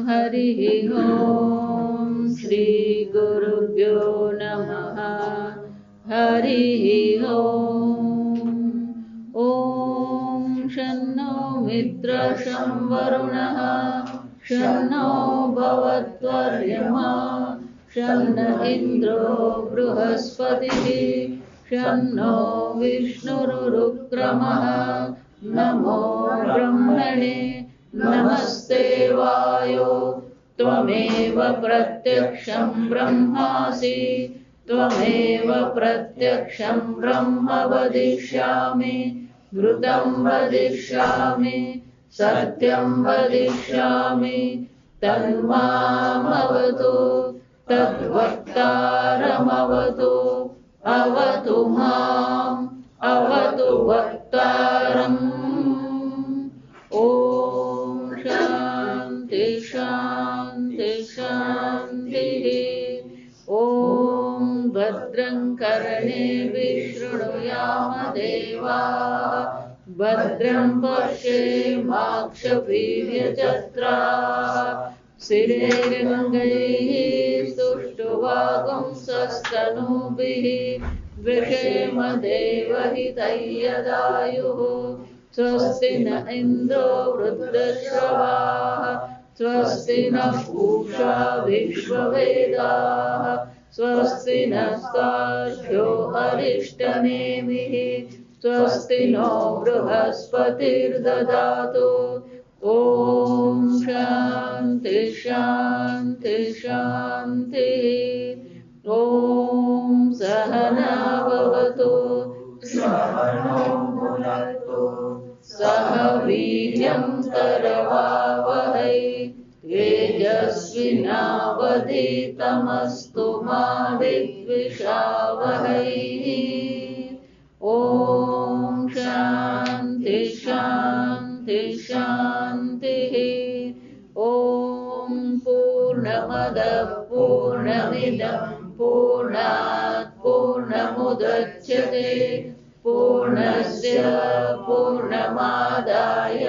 हरिः ॐ श्री गुरुभ्यो नमः। हरिः ॐ शन्नो मित्रशं वरुणः शन्नो भवत्वर्यमा शन्न इन्द्रो बृहस्पतिः शन्नो विष्णुरुक्रमः नमो ब्रह्मणे नमस्ते वायो त्वमेव प्रत्यक्षं ब्रह्मासि त्वमेव प्रत्यक्षं ब्रह्म वदिष्यामि घृतं वदिष्यामि सत्यं वदिष्यामि तन्मामवतु तद्वक्तारमवतु अवतु माम् अवतु वक्तारम्। ॐ शान्ति शान्ति शान्तिः। ॐ भद्रं कर्णेभिः देवाः भद्रं पश्येमाक्षभिर्यजत्राः स्थिरैरङ्गैः सुष्ठुवागुंसस्तनूभिः व्यशेम देवहितैर्यदायुः। स्वस्ति न इन्द्रो वृद्धश्रवाः स्वस्ति नः पूषा विश्ववेदाः स्वस्ति नस्तार्क्ष्यो अरिष्टनेमिः स्वस्ति नो बृहस्पतिर्ददातु। ॐ शान्ति शान्ति शान्तिः। ॐ सहना भवतु सहनौ भुनक्तु सह वीर्यं करवावहै तेजस्विनावधीतमस्तु मा विद्विषावहै। ॐ शान्ति शान्ति शान्तिः। ॐ पूर्णमदः पूर्णमिदं पूर्णात् पूर्णमुदच्यते पूर्णस्य पूर्णमादाय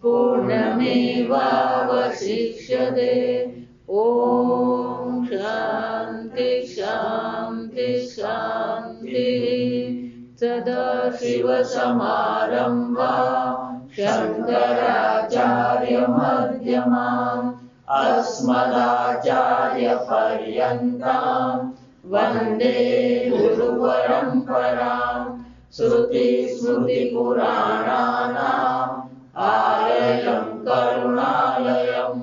पूर्णमेवावशिष्यते। ॐ शान्ति शान्ति शान्तिः। सदाशिवसमारम्भां शङ्कराचार्यमध्यमाम् अस्मदाचार्यपर्यन्तां वन्दे गुरुपरम्पराम्। श्रुतिस्मृतिपुराणानाम् आलयं करुणालयं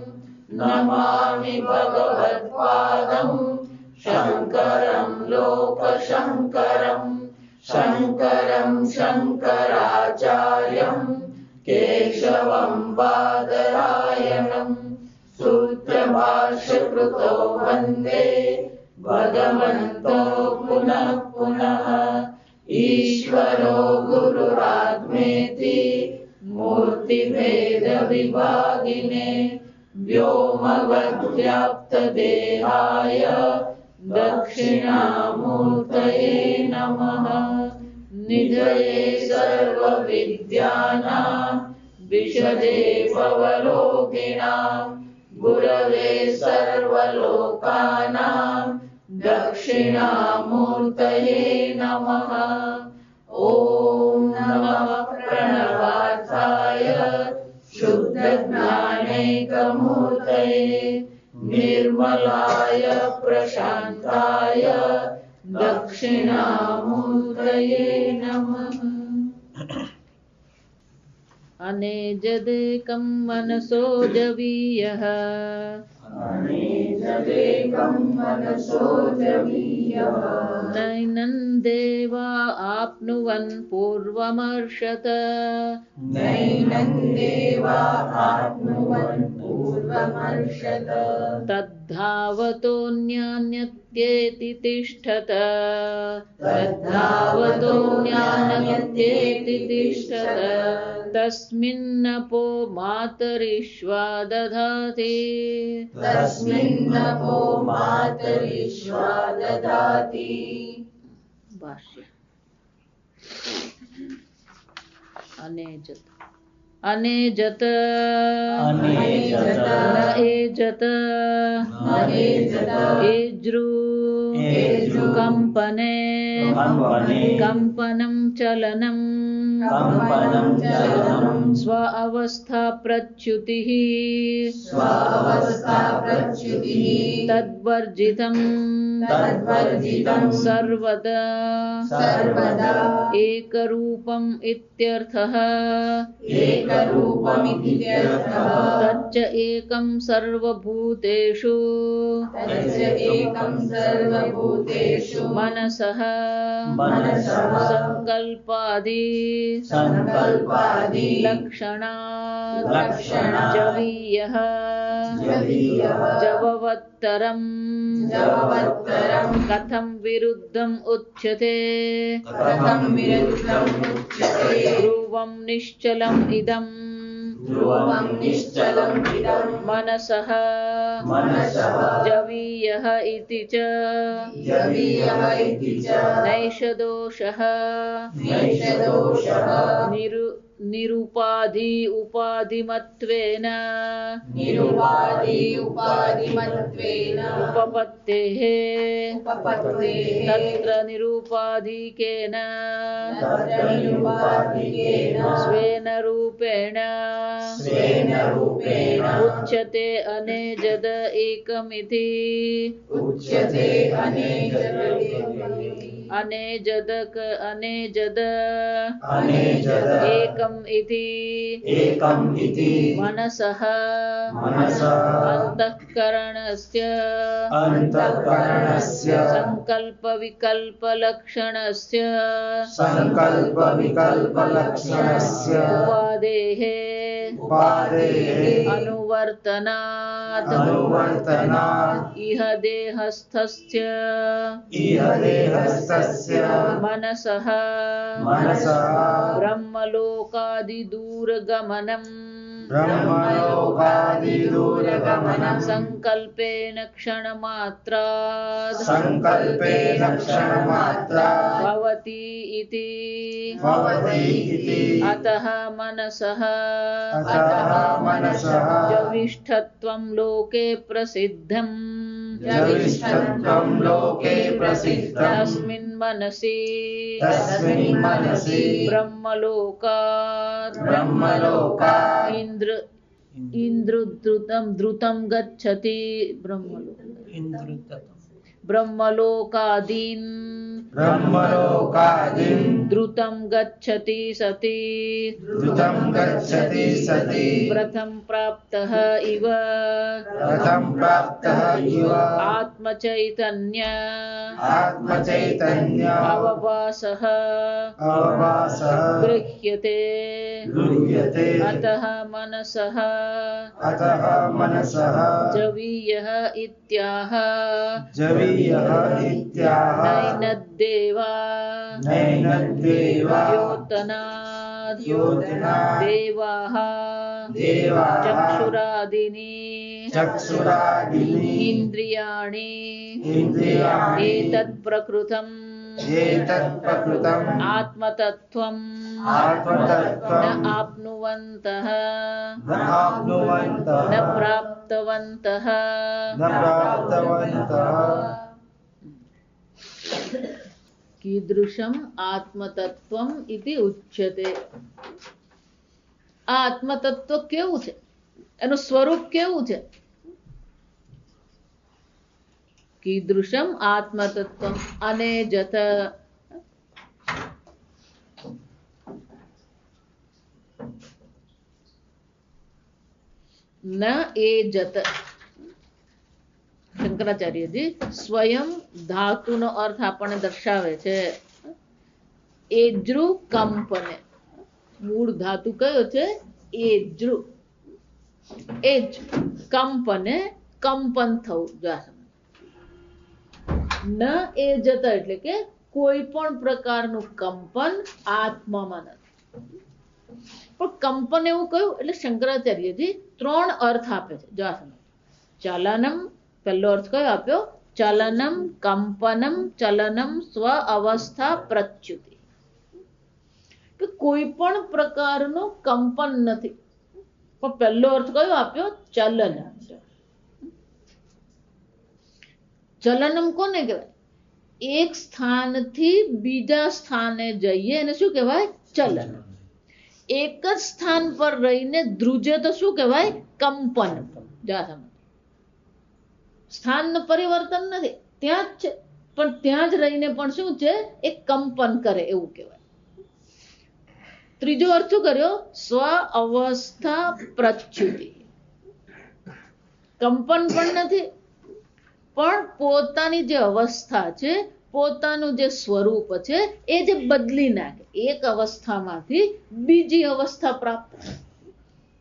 नमामि भगवत्पादं शङ्करं लोकशङ्करं शङ्करं शङ्कराचार्यं केशवं बादरायणं सूत्रभाष्यकृतो वन्दे भगवन्तो पुनः पुनः। ईश्वरो गुरुरात्मेति मूर्तिभेदविभागिने व्योमवद्व्याप्तदेहाय दक्षिणामूर्तये नमः। निधये सर्वविद्यानां विशदे भवरोगिणां गुरवे सर्वलोकानां दक्षिणामूर्तये नमः। ॐ नमः प्रणवार्थाय शुद्धज्ञानैकमूर्तये निर्मलाय प्रशान्ताय दक्षिणामूर्तये नमः। अनेजदेकं मनसो जवीयः अनेजदेकं मनसो जवीयः नैनं देवा आप्नुवन् पूर्वमर्षत नैनं देवा आप्नुवन् पूर्वमर्षत तद्धावतोऽन्यान्यत्येति तिष्ठत तद्धावतोऽन्यान्यत्येति तिष्ठत तस्मिन्नपो मातरिश्वा दधाति तस्मिन्नपो मातरिश्वा ददाति। भाष्य अनेजत अनेजत अनेजत न एजत एज्रु एज्रु कंपने कंपने कंपनं चलनं कंपनं चलनं स्व अवस्था प्रच्युतिः स्वावस्था प्रच्युतिः तद्वर्जितं सर्वदा एकरूपम् इत्यर्थः एकरूपमित्यर्थः तच्च एकं सर्वभूतेषु तच्च एकं सर्वभूतेषु मनसः संकल्पादि लक्षणात् जवीयः जववत्तरं कथं विरुद्धम् उच्यते ध्रुवं निश्चलम् इदम् मनसः जवीयः इति च नैष दोषः निरुपाधि उपाधिमत्वेन उपपत्तेः तत्र निरुपाधिकेन स्वेन रूपेण उच्यते अनेजद एकमिति अनेजद एकम् इति मनसः अंतःकरणस्य संकल्पविकल्पलक्षणस्य उपादेः अनुवर्तनात् इह देहस्थस्य मनसः ब्रह्मलोकादिदूरगमनम् संकल्पेन क्षणमात्रात् भवति इति अतः मनसः जविष्ठत्वं लोके प्रसिद्धम् तस्मिन् मनसि ब्रह्मलोकात् द्रुतं गच्छति ब्रह्मलोकादीन् द्रुतं गच्छति सति प्रथम प्राप्तः इव आत्मचैतन्य अवभासः गृह्यते अतः मनसः जवीयः इत्याह नैनद्देवा द्योतनात् देवाः चक्षुरादीनि इन्द्रियाणि एतत् प्रकृतम् आत्मतत्त्वं न आप्नुवन्तः न प्राप्तवन्तः कीदृशम् आत्मतत्त्वम् इति उच्यते। આ આત્મતત્વ કેવું છે, એનું સ્વરૂપ કેવું છે? કીદૃશમ આત્મતત્વમ અનેજત ન એજત. શંકરાચાર્યજી સ્વયં ધાતુનો અર્થ આપણને દર્શાવે છે. એજ્રુ કંપને, મૂળ ધાતુ કયો છે? એજ્રુ. એજ કંપને, કંપન થવું. ન એજત એટલે કે કોઈ પણ પ્રકારનું કંપન આત્મામાં નથી. પણ કંપન એવું કયું એટલે શંકરાચાર્યજી 3 અર્થ આપે છે. જો ચલનમ, પહેલો અર્થ કયો આપ્યો? ચલનમ, કંપનમ, ચલનમ સ્વ અવસ્થા પ્રચ્યુતિ. કે કે કોઈ પણ પ્રકારનું કંપન નથી. પણ પહેલો અર્થ કયો આપ્યો? ચલન. ચલનમ કોને કહેવાય? એક સ્થાનથી બીજા સ્થાને જઈએ એને શું કહેવાય? ચલન. એક જ સ્થાન પર રહીને ધ્રુજે તો શું કહેવાય? કંપન. સ્થાનનું પરિવર્તન નથી, ત્યાં જ છે, પણ ત્યાં જ રહીને પણ શું છે? એક કંપન કરે એવું કહેવાય. ત્રીજો અર્થ શું કર્યો? સ્વ અવસ્થા પ્રચ્યુતિ. કંપન પણ નથી, પણ પોતાની જે અવસ્થા છે, પોતાનું જે સ્વરૂપ છે એ જે બદલી નાખે, એક અવસ્થામાંથી બીજી અવસ્થા પ્રાપ્ત.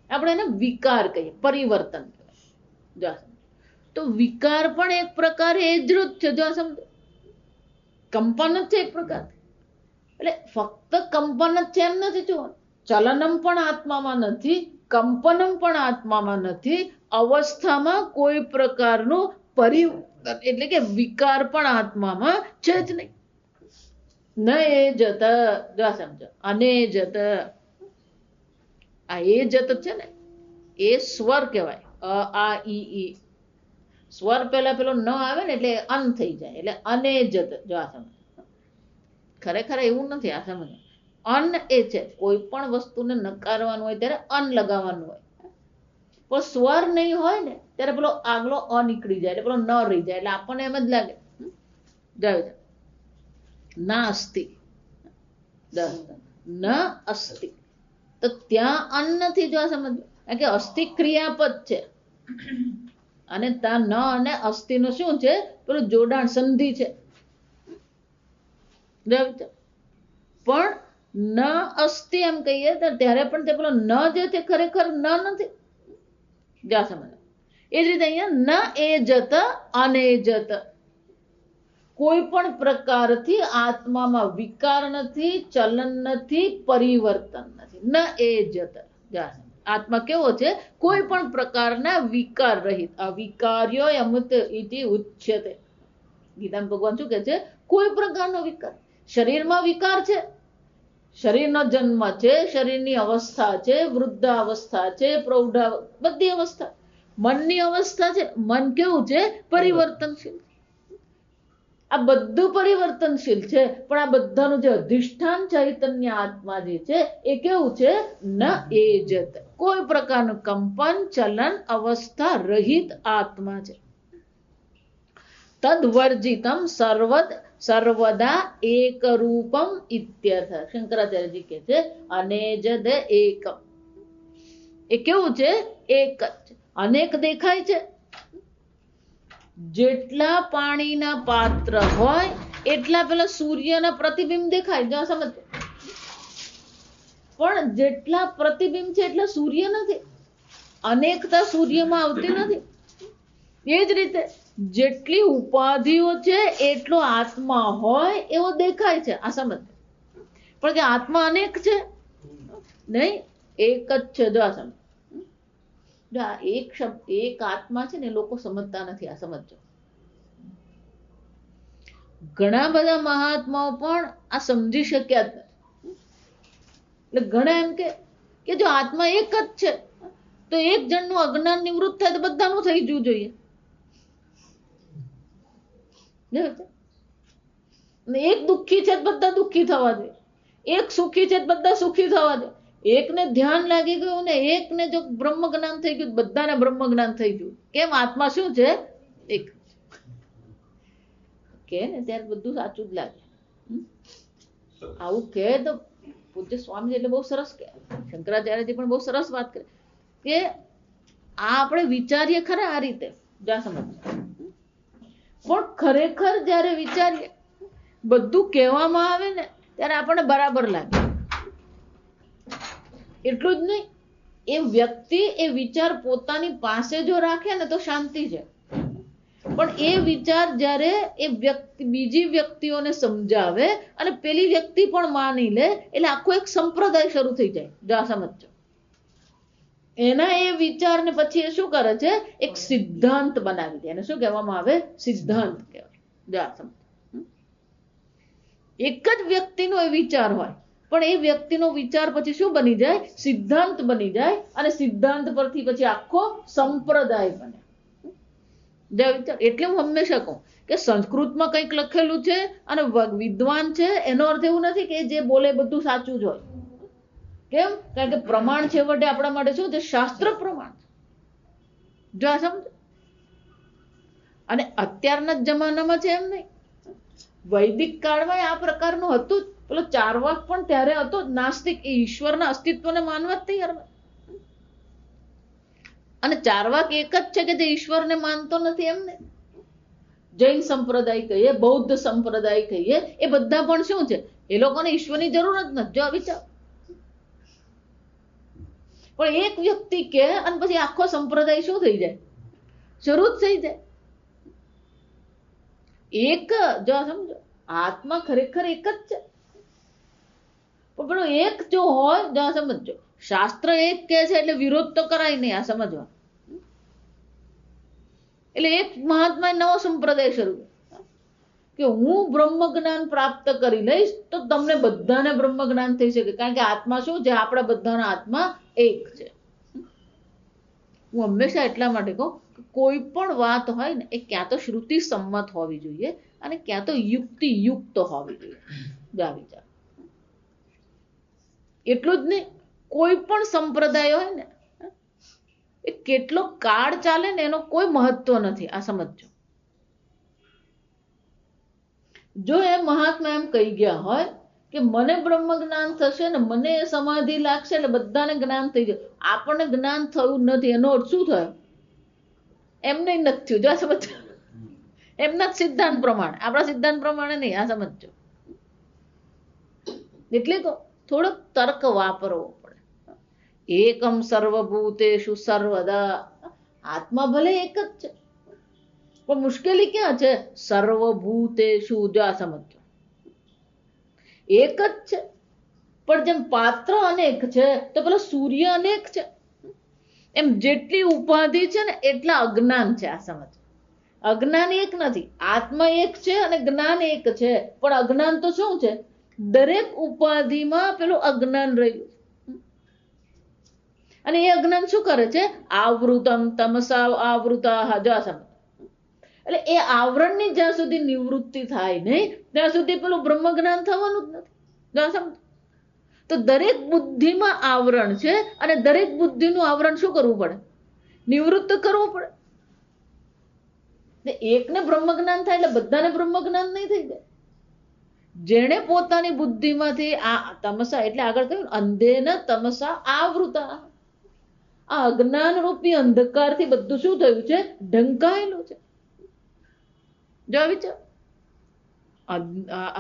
આપણે એને વિકાર કહીએ, પરિવર્તન કહેવાય. તો વિકાર પણ એક પ્રકારે એ જ રૂપ છે. જો સમજો, કંપન જ છે એક પ્રકાર. એટલે ફક્ત કંપન જ છે એમ નથી જોવાનું. ચલનમ પણ આત્મામાં નથી, કંપનમ પણ આત્મામાં નથી, અવસ્થામાં કોઈ પ્રકારનું પરિવર્તન એટલે કે વિકાર પણ આત્મામાં છે જ નહીં. ન એ જત, જો સમજો, અને જત. આ એ જત છે ને, એ સ્વર કહેવાય. અ આ ઈ. સ્વર પહેલા પેલો ન આવે ને એટલે અન થઈ જાય, એટલે અને જત. જો આ સમજ, ખરેખર એવું નથી. આ સમજ, અન એ છે. કોઈ પણ વસ્તુને નકારવાનું હોય ત્યારે અન લગાવવાનું હોય, પણ સ્વર નહીં હોય ને ત્યારે પેલો આગલો અ નીકળી જાય, એટલે પેલો ન રહી જાય, એટલે આપણને એમ જ લાગે ના અસ્તિ. ન અસ્તિ, તો ત્યાં અન નથી. જો સમજ, કે અસ્થિ ક્રિયાપદ છે, અને ત્યાં ન અને અસ્થિ નું શું છે? પેલું જોડાણ, સંધિ છે. પણ ન અસ્થિ એમ કહીએ તો ત્યારે પણ તે પેલો ન જે છે ખરેખર ન નથી. જા સમજ. એ જ રીતે અહીંયા ન એ જત અને જત. કોઈ પણ પ્રકારથી આત્મામાં વિકાર નથી, ચલન નથી, પરિવર્તન નથી. ન એ જત. આત્મા કેવો છે? કોઈ પણ પ્રકારના વિકાર રહિત. અવિકાર્યો અમૃત ઇતિ ઉચ્યતે. ગીતામાં ભગવાન શું કહે છે? કોઈ પ્રકારનો વિકાર. શરીરમાં વિકાર છે, શરીરનો જન્મ છે, શરીરની અવસ્થા છે, વૃદ્ધાવસ્થા છે, પ્રૌઢ, બધી અવસ્થા. મનની અવસ્થા છે, મન કેવું છે? પરિવર્તનશીલ. આ બધું પરિવર્તનશીલ છે, પણ આ બધાનું જે અધિષ્ઠાન ચૈતન્ય આત્મા જે છે એ કેવું છે? ન એ જત. કોઈ પ્રકારનું કંપન, ચલન, અવસ્થા રહિત આત્મા છે. તદ્વર્જિતમ સર્વદા એક રૂપમ ઇત્યર્થ. શંકરાચાર્યજી કહે છે અનેજદ એકમ. એ કેવું છે? એક જ. અનેક દેખાય છે. જેટલા પાણીના પાત્ર હોય એટલા પેલા સૂર્યના પ્રતિબિંબ દેખાય. જો સમજ, પણ જેટલા પ્રતિબિંબ છે એટલા સૂર્ય નથી. અનેકતા સૂર્યમાં આવતી નથી. એ જ રીતે જેટલી ઉપાધિઓ છે એટલો આત્મા હોય એવો દેખાય છે. આ સમજ, પણ કે આત્મા અનેક છે નહીં, એક જ છે. જો આ સમજ, એક શબ્દ, એક આત્મા છે ને લોકો સમજતા નથી. આ સમજો, ઘણા બધા મહાત્માઓ પણ આ સમજી શક્યા જ નથી. એટલે ઘણા એમ કે જો આત્મા એક જ છે તો એક જણનું અજ્ઞાન નિવૃત્ત થાય તો બધાનું થઈ જવું જોઈએ. એક દુઃખી છે બધા દુઃખી થવા જોઈએ, એક સુખી છે બધા સુખી થવા જોઈએ. એકને ધ્યાન લાગી ગયું ને એકને જો બ્રહ્મ જ્ઞાન થઈ ગયું, બધાને બ્રહ્મ જ્ઞાન થઈ ગયું. કેમ? આત્મા શું છે? એક. કે ને ત્યારે બધું સાચું જ લાગે. આવું કે તો પૂજ્ય સ્વામી એટલે બહુ સરસ કે, શંકરાચાર્યજી પણ બહુ સરસ વાત કરે કે આ આપણે વિચારીએ ખરા આ રીતે. જા સમજ, પણ ખરેખર જયારે વિચારીએ, બધું કહેવામાં આવે ને ત્યારે આપણને બરાબર લાગે. એટલું જ નહીં, એ વ્યક્તિ એ વિચાર પોતાની પાસે જો રાખે ને તો શાંતિ છે, પણ એ વિચાર જ્યારે એ વ્યક્તિ બીજી વ્યક્તિઓને સમજાવે અને પેલી વ્યક્તિ પણ માની લે એટલે આખો એક સંપ્રદાય શરૂ થઈ જાય. જા સમજો, એના એ વિચારને પછી એ શું કરે છે? એક સિદ્ધાંત બનાવી દે. એને શું કહેવામાં આવે? સિદ્ધાંત કહેવાય. જા સમજો, એક જ વ્યક્તિનો એ વિચાર હોય પણ એ વ્યક્તિનો વિચાર પછી શું બની જાય? સિદ્ધાંત બની જાય, અને સિદ્ધાંત પરથી પછી આખો સંપ્રદાય બને. એટલે હું હંમેશા કહું કે સંસ્કૃતમાં કંઈક લખેલું છે અને વિદ્વાન છે એનો અર્થ એવું નથી કે જે બોલે બધું સાચું જ હોય. કેમ? કારણ કે પ્રમાણ છેવટે આપણા માટે શું છે? શાસ્ત્ર પ્રમાણ. જો આ સમજ. અને અત્યારના જમાનામાં છે એમ નહીં. વૈદિક કાળમાં આ પ્રકારનું હતું જ. પેલો ચારવાક પણ ત્યારે હતો જ નાસ્તિક, એ ઈશ્વરના અસ્તિત્વને માનવા જ તૈયાર. અને ચારવાક એક જ છે કે જે ઈશ્વરને માનતો નથી એમને. જૈન સંપ્રદાય કહીએ, બૌદ્ધ સંપ્રદાય કહીએ, એ બધા પણ શું છે? એ લોકોને ઈશ્વરની જરૂર જ નથી. જો વિચાર. પણ એક વ્યક્તિ કે અને પછી આખો સંપ્રદાય શું થઈ જાય? શરૂ જ થઈ જાય. એક જો સમજો, આત્મા ખરેખર એક જ છે. પણ એક જો હોય, જો સમજો, શાસ્ત્ર એક કે છે એટલે વિરોધ તો કરાય નહીં. આ સમજવા. એટલે એક મહાત્મા નવો સંપ્રદાય શરૂ કે હું બ્રહ્મ જ્ઞાન પ્રાપ્ત કરી લઈશ તો તમને બધાને બ્રહ્મ જ્ઞાન થઈ શકે. કારણ કે આત્મા શું છે? આપણા બધાના આત્મા એક છે. હું હંમેશા એટલા માટે કહું કે કોઈ પણ વાત હોય ને એ ક્યાં તો શ્રુતિ સંમત હોવી જોઈએ અને ક્યાં તો યુક્તિયુક્ત હોવી જોઈએ. જા વિચાર. એટલું જ નહીં, કોઈ પણ સંપ્રદાય હોય ને એ કેટલો કાળ ચાલે ને એનો કોઈ મહત્વ નથી. આ સમજો. જો એ મહાત્મા એમ કહી ગયા હોય કે મને બ્રહ્મ જ્ઞાન થશે ને મને સમાધિ લાગશે એટલે બધાને જ્ઞાન થઈ જાય, આપણને જ્ઞાન થયું નથી, એનો અર્થ શું થયો? એમને નથી થયું. જો આ સમજો. એમના જ સિદ્ધાંત પ્રમાણે, આપણા સિદ્ધાંત પ્રમાણે નહીં. આ સમજો. એટલે તો થોડોક તર્ક વાપરવો પડે. એકમ સર્વભૂતેષુ સર્વદા. આત્મા ભલે એક જ છે પણ મુશ્કેલી ક્યાં છે? સર્વભૂતેષુ. જો આ સમજો. એક જ છે પણ જેમ પાત્ર અનેક છે તો પેલો સૂર્ય અનેક છે, એમ જેટલી ઉપાધિ છે ને એટલા અજ્ઞાન છે. આ સમજ. અજ્ઞાન એક નથી. આત્મા એક છે અને જ્ઞાન એક છે, પણ અજ્ઞાન તો શું છે? દરેક ઉપાધિમાં પેલું અજ્ઞાન રહ્યું. અને એ અજ્ઞાન શું કરે છે? આવૃતમ તમસા આવૃતા. જો આ સમજ. એટલે એ આવરણની જ્યાં સુધી નિવૃત્તિ થાય નહીં ત્યાં સુધી પેલું બ્રહ્મ જ્ઞાન થવાનું જ નથી. જો આ સમજ. તો દરેક બુદ્ધિમાં આવરણ છે અને દરેક બુદ્ધિનું આવરણ શું કરવું પડે? નિવૃત્ત કરવું પડે. એકને બ્રહ્મ જ્ઞાન થાય એટલે બધાને બ્રહ્મ જ્ઞાન નહીં થઈ જાય. જેણે પોતાની બુદ્ધિમાંથી આ તમસા એટલે આગળ કહ્યું અંધેન તમસા આવૃતા, આ અજ્ઞાન રૂપી અંધકારથી બધું શું થયું છે? ઢંકાયેલું છે. જો વિચાર.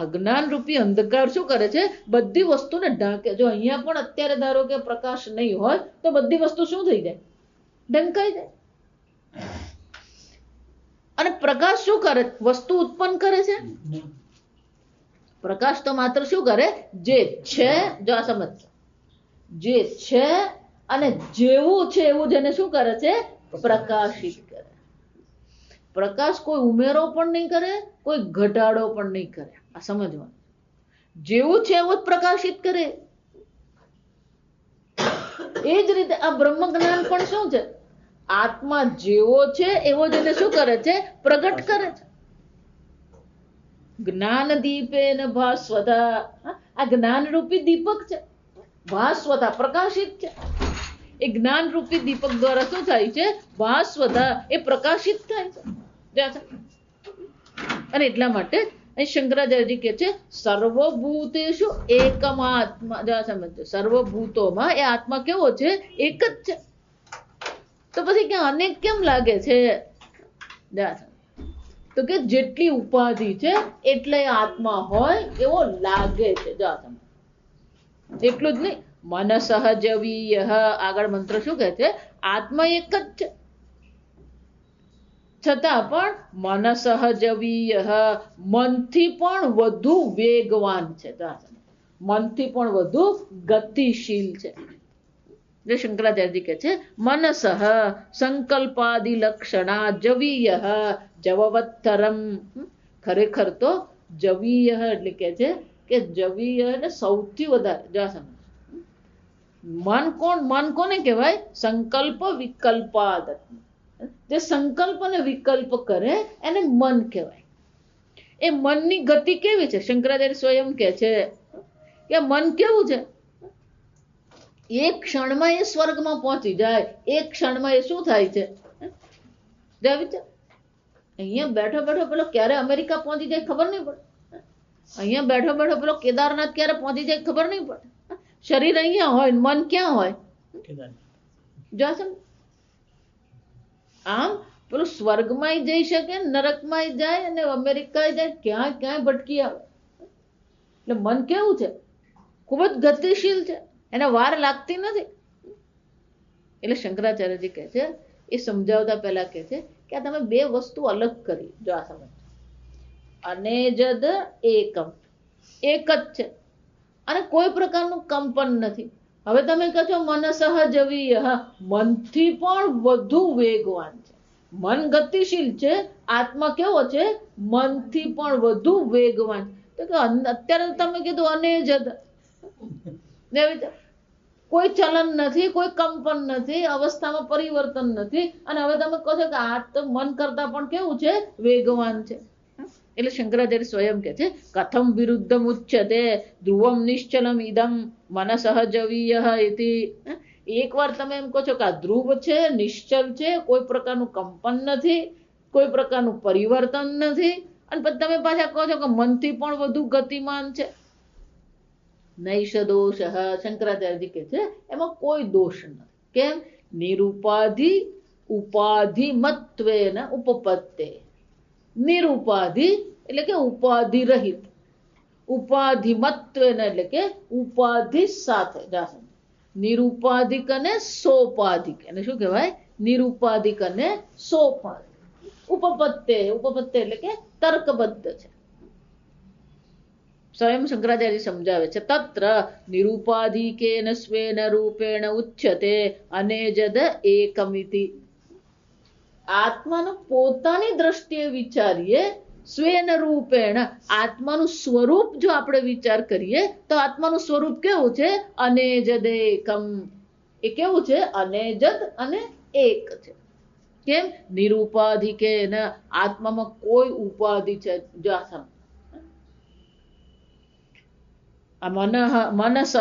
અજ્ઞાન રૂપી અંધકાર શું કરે છે? બધી વસ્તુને ઢાંકે. જો અહીંયા પણ અત્યારે ધારો કે પ્રકાશ નહીં હોય તો બધી વસ્તુ શું થઈ જાય? ઢંકાઈ જાય. અને પ્રકાશ શું કરે? વસ્તુ ઉત્પન્ન કરે છે. પ્રકાશ તો માત્ર શું કરે? જે છે. જો આ સમજ. જે છે અને જેવું છે એવું જેને શું કરે છે? પ્રકાશિત કરે. પ્રકાશ કોઈ ઉમેરો પણ નહીં કરે, કોઈ ઘટાડો પણ નહીં કરે. આ સમજવાનું. જેવું છે એવું જ પ્રકાશિત કરે. એ જ રીતે આ બ્રહ્મ જ્ઞાન પણ શું છે? આત્મા જેવો છે એવો જ એને શું કરે છે? પ્રગટ કરે છે. જ્ઞાન દીપેન ભાસ્વતા. આ જ્ઞાન રૂપી દીપક છે. ભાસ્વતા પ્રકાશિત છે. એ જ્ઞાન રૂપી દીપક દ્વારા શું થાય છે? ભાસ્વતા એ પ્રકાશિત થાય છે. અને એટલા માટે અહીં શંકરાચાર્યજી કહે છે સર્વભૂતેષુ એકમ આત્મા. સમજો. સર્વભૂતોમાં એ આત્મા કેવો છે? એક જ છે. તો પછી ક્યાં અનેક કેમ લાગે છે? તો કે જેટલી ઉપાધિ છે એટલે આત્મા હોય એવો લાગે છે. એટલું જ નહીં, મનસહજવીય. આગળ મંત્ર શું કહે છે? આત્મા એક જ છે છતાં પણ મનસહજવીય, મનથી પણ વધુ વેગવાન છે. મનથી પણ વધુ ગતિશીલ છે. જે શંકરાચાર્યજી કહે છે મનસઃ સંકલ્પાદિ લક્ષણા જવીય જવવત્તરમ. ખરેખર તો જવીય એટલે કે છે કે કે જવીય એટલે સૌથી વધારે જો સમજ. મન કોને કહેવાય? સંકલ્પ વિકલ્પાદત. જે સંકલ્પ અને વિકલ્પ કરે એને મન કહેવાય. એ મનની ગતિ કેવી છે? શંકરાચાર્ય સ્વયં કહે છે કે મન કેવું છે? એક ક્ષણમાં એ સ્વર્ગમાં પહોંચી જાય. એક ક્ષણમાં એ શું થાય છે? અહીંયા બેઠો બેઠો પેલો ક્યારે અમેરિકા પહોંચી જાય ખબર નહીં પડે. અહીંયા બેઠો બેઠો પેલો કેદારનાથ ક્યારે પહોંચી જાય ખબર નહીં પડે. શરીર અહીંયા હોય, મન ક્યાં હોય? જોશે આમ પેલું સ્વર્ગમાં જઈ શકે, નરકમાં જાય અને અમેરિકા જાય, ક્યાંય ભટકી આવે. એટલે મન કેવું છે? ખૂબ જ ગતિશીલ છે, એને વાર લાગતી નથી. એટલે શંકરાચાર્યજી કહે છે, એ સમજાવતા પહેલા કહે છે કે આ તમે બે વસ્તુ અલગ કરી. જો આ સમજ, અનેજદ એકમ, એક જ છે અને કોઈ પ્રકારનું કંપન નથી. હવે તમે કહો છો મનસઃ જવીય, મનથી પણ વધુ વેગવાન છે. મન ગતિશીલ છે, આત્મા કેવો છે? મનથી પણ વધુ વેગવાન. તો કે અત્યારે તમે કીધું અનેજદ, કોઈ ચલન નથી, કોઈ કંપન નથી, અવસ્થામાં પરિવર્તન નથી. અને હવે તમે કહો છો કે આ તો મન કરતા પણ કેવું છે? વેગવાન છે. એટલે શંકરાચાર્ય સ્વયં કહે છે, કથમ વિરુદ્ધમ ઉચ્યતે ધ્રુવમ નિશ્ચલમ ઇદમ મનસઃ જવીય ઇતિ. એકવાર તમે એમ કહો છો કે આ ધ્રુવ છે, નિશ્ચલ છે, કોઈ પ્રકારનું કંપન નથી, કોઈ પ્રકારનું પરિવર્તન નથી, અને પછી તમે પાછા કહો છો કે મનથી પણ વધુ ગતિમાન છે. નૈષ દોષ, શંકરાચાર્યજી કહે છે એમાં કોઈ દોષ નથી. કેમ? નિરુપાધિ ઉપાધિમત્વેન ઉપપત્તે. નિરુપાધિ એટલે કે ઉપાધિ રહિત, ઉપાધિમત્વેન એટલે કે ઉપાધિ સાથે. નિરુપાધિક અને સોપાધિક, એને શું કહેવાય? નિરુપાધિક અને સોપાધિક. ઉપપત્તે, ઉપપત્તે એટલે કે તર્કબદ્ધ છે. સ્વયં શંકરાચાર્ય સમજાવે છે, તત્ર નિરુપાધિકેન સ્વેન રૂપેણ ઉચ્યતે અનેજદ એકમિતિ. આત્માનું પોતાની દ્રષ્ટિએ વિચારીએ, સ્વેન રૂપેણ, આત્માનું સ્વરૂપ જો આપણે વિચાર કરીએ તો આત્માનું સ્વરૂપ કેવું છે? અનેજદ એકમ. એ કેવું છે? અનેજદ અને એક છે. કેમ? નિરુપાધિકેન, આત્મામાં કોઈ ઉપાધિ છે. મનસઃ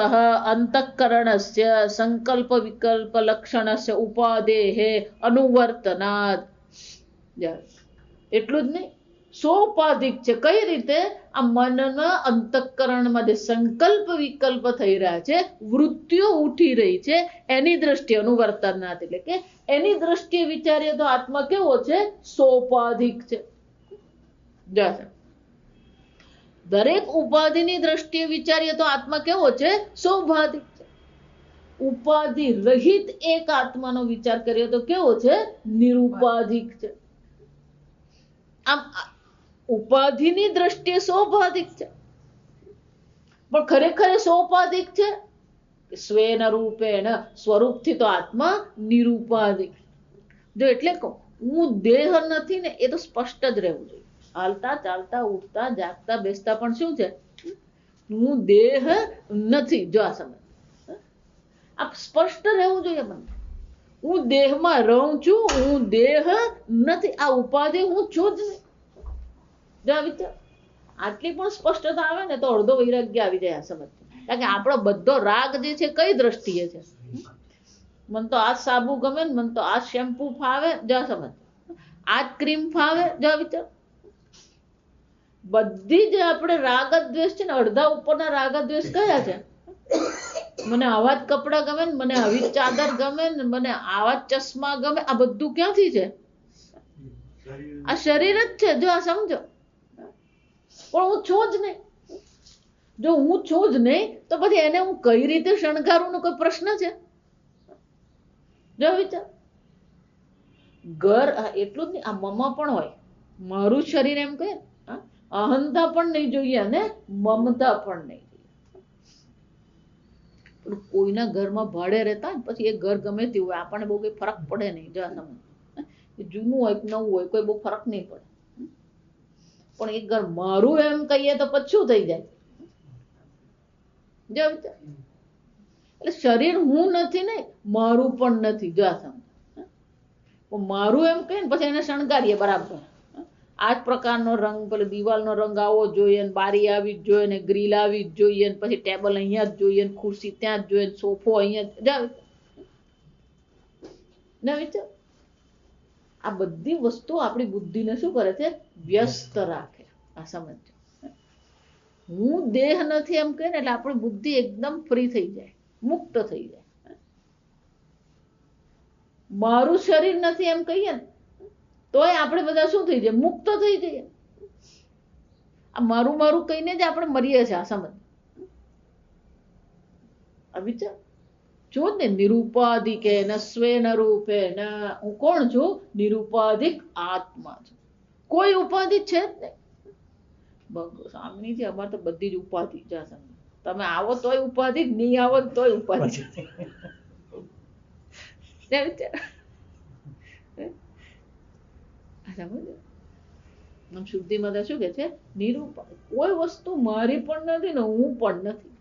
અંતઃકરણસ્ય સંકલ્પ વિકલ્પ લક્ષણસ્ય ઉપાદેઃ અનુવર્તનાદ. એટલું જ નહીં, સોપાધિક છે. કઈ રીતે? આ મનના અંતઃકરણમાં જે સંકલ્પ વિકલ્પ થઈ રહ્યા છે, વૃત્તિઓ ઉઠી રહી છે, એની દ્રષ્ટિએ અનુવર્તનાદ એટલે કે એની દ્રષ્ટિએ વિચારીએ તો આત્મા કેવો છે? સોપાધિક છે. દરેક ઉપાધિની દ્રષ્ટિએ વિચારીએ તો આત્મા કેવો છે? સૌભાધિક છે. ઉપાધિ રહિત એક આત્માનો વિચાર કરીએ તો કેવો છે? નિરુપાધિક છે. આમ ઉપાધિની દ્રષ્ટિએ સૌભાધિક છે, પણ ખરેખર સૌપાધિક છે. સ્વેન રૂપેણ, સ્વરૂપથી તો આત્મા નિરુપાધિક. જો એટલે કહું, હું દેહ નથી ને, એ તો સ્પષ્ટ જ રહેવું જોઈએ. હાલતા ચાલતા ઉઠતા જાગતા બેસતા પણ શું છે? હું દેહ નથી. જો આ સમજ, આ સ્પષ્ટ રહેવું જોઈએ મને. હું દેહમાં રહું છું, હું દેહ નથી. આ ઉપાધિ હું છું જ નહીં. જો વિચાર, આટલી પણ સ્પષ્ટતા આવે ને તો અડધો વૈરાગ્ય આવી જાય આ સમજ. કારણ કે આપણો બધો રાગ જે છે કઈ દ્રષ્ટિએ છે? મને તો આ સાબુ ગમે ને, મને તો આ શેમ્પુ ફાવે. જો સમજ, આ ક્રીમ ફાવે. જો વિચાર, બધી જ આપણે રાગ દ્વેષ છે ને, અડધા ઉપરના રાગ દ્વેષ કયા છે? મને આવા જ કપડા ગમે ને, મને આવી જ ચાદર ગમે ને, મને આવા જ ચશ્મા ગમે. આ બધું ક્યાંથી છે? આ શરીર જ છે. જો આ સમજો, પણ હું છું જ નહીં. જો હું છું જ નહીં તો પછી એને હું કઈ રીતે શણગારું નો કોઈ પ્રશ્ન છે? જો વિચાર, ઘર એટલું જ નહીં, આ મમા પણ હોય. મારું શરીર એમ કહે, અહંતા પણ નહીં જોઈએ અને મમતા પણ નહીં જોઈએ. કોઈના ઘરમાં ભાડે રહેતા ને પછી એ ઘર ગમે તે હોય, આપણને બહુ કઈ ફરક પડે નહીં. જો સમજ, જૂનું હોય કે નવું હોય, કોઈ બહુ ફરક નહીં પડે. પણ એ ઘર મારું એમ કહીએ તો પછી શું થઈ જાય? જો વિચાર, એટલે શરીર હું નથી ને મારું પણ નથી. જો આ સમજ, મારું એમ કહીએ ને પછી એને શણગારીએ બરાબર. આ જ પ્રકારનો રંગ, પેલો દિવાલનો રંગ આવો જોઈએ, ને બારી આવી જ જોઈએ, ને ગ્રીલ આવી જ જોઈએ, ને પછી ટેબલ અહીંયા જ જોઈએ, ને ખુરશી ત્યાં જ જોઈએ, સોફો અહીંયા જ વિચાર. આ બધી વસ્તુ આપણી બુદ્ધિને શું કરે છે? વ્યસ્ત રાખે. આ સમજ, હું દેહ નથી એમ કહે ને એટલે આપણી બુદ્ધિ એકદમ ફ્રી થઈ જાય, મુક્ત થઈ જાય. મારું શરીર નથી એમ કહીએ ને તોય આપણે બધા શું થઈ જાય? મુક્ત થઈ જઈએ. આ મારું મારું કહીને જ આપણે મરીએ છીએ. આ સમજ, આ વિચાર જો ને, નિરૂપાધિક ન સ્વેન રૂપે ન, હું કોણ છું? નિરૂપાધિક આત્મા છું, કોઈ ઉપાધિ છે જ નહીં. સ્વામીજી અમારે તો બધી જ ઉપાધિ. તમે આવો તોય ઉપાધિ, નહીં આવો તોય ઉપાધિ. શુદ્ધિમાં શું કે છે? નિરૂપા, કોઈ વસ્તુ મારી પણ નથી ને હું પણ નથી.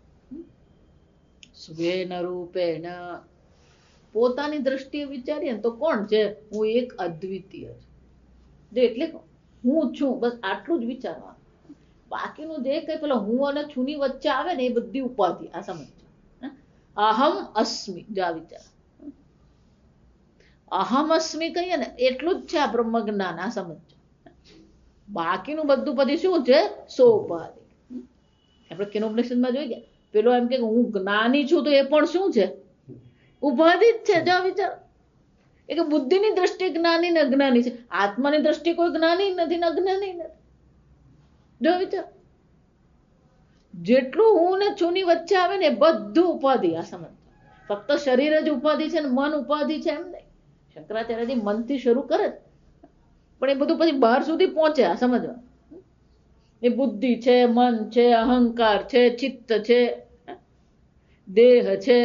સ્વેન રૂપેણ, પોતાની દ્રષ્ટિએ વિચારીએ ને તો કોણ છે? હું એક અદ્વિતીય છું. એટલે હું છું, બસ આટલું જ વિચારવાનું. બાકીનું જે કઈ પેલા હું અને છુની વચ્ચે આવે ને એ બધી ઉપાધિ. આ સમજ, અહમ અસ્મિ. જો આ વિચાર, અહમ અસ્મિ કહીએ ને એટલું જ છે આ બ્રહ્મ જ્ઞાન. આ સમજ, બાકીનું બધું પછી શું છે? સોપાધિ. આપણે કેનોપનિષદમાં જોઈ ગયા, પેલો એમ કે હું જ્ઞાની છું તો એ પણ શું છે? ઉપાધિ જ છે. જો વિચાર, એ કે બુદ્ધિની દ્રષ્ટિએ જ્ઞાની ને અજ્ઞાની છે, આત્માની દ્રષ્ટિએ કોઈ જ્ઞાની નથી ને અજ્ઞાની નથી. જો વિચાર, જેટલું હું ને છુની વચ્ચે આવે ને બધું ઉપાધિ. આ સમજ, ફક્ત શરીર જ ઉપાધિ છે ને મન ઉપાધિ છે એમ નહીં. શંકરાચાર્યજી મનથી શરૂ કરે પણ એ બધું પછી બહાર સુધી પહોંચે. આ સમજવા, એ બુદ્ધિ છે, મન છે, અહંકાર છે, ચિત્ત છે, દેહ છે,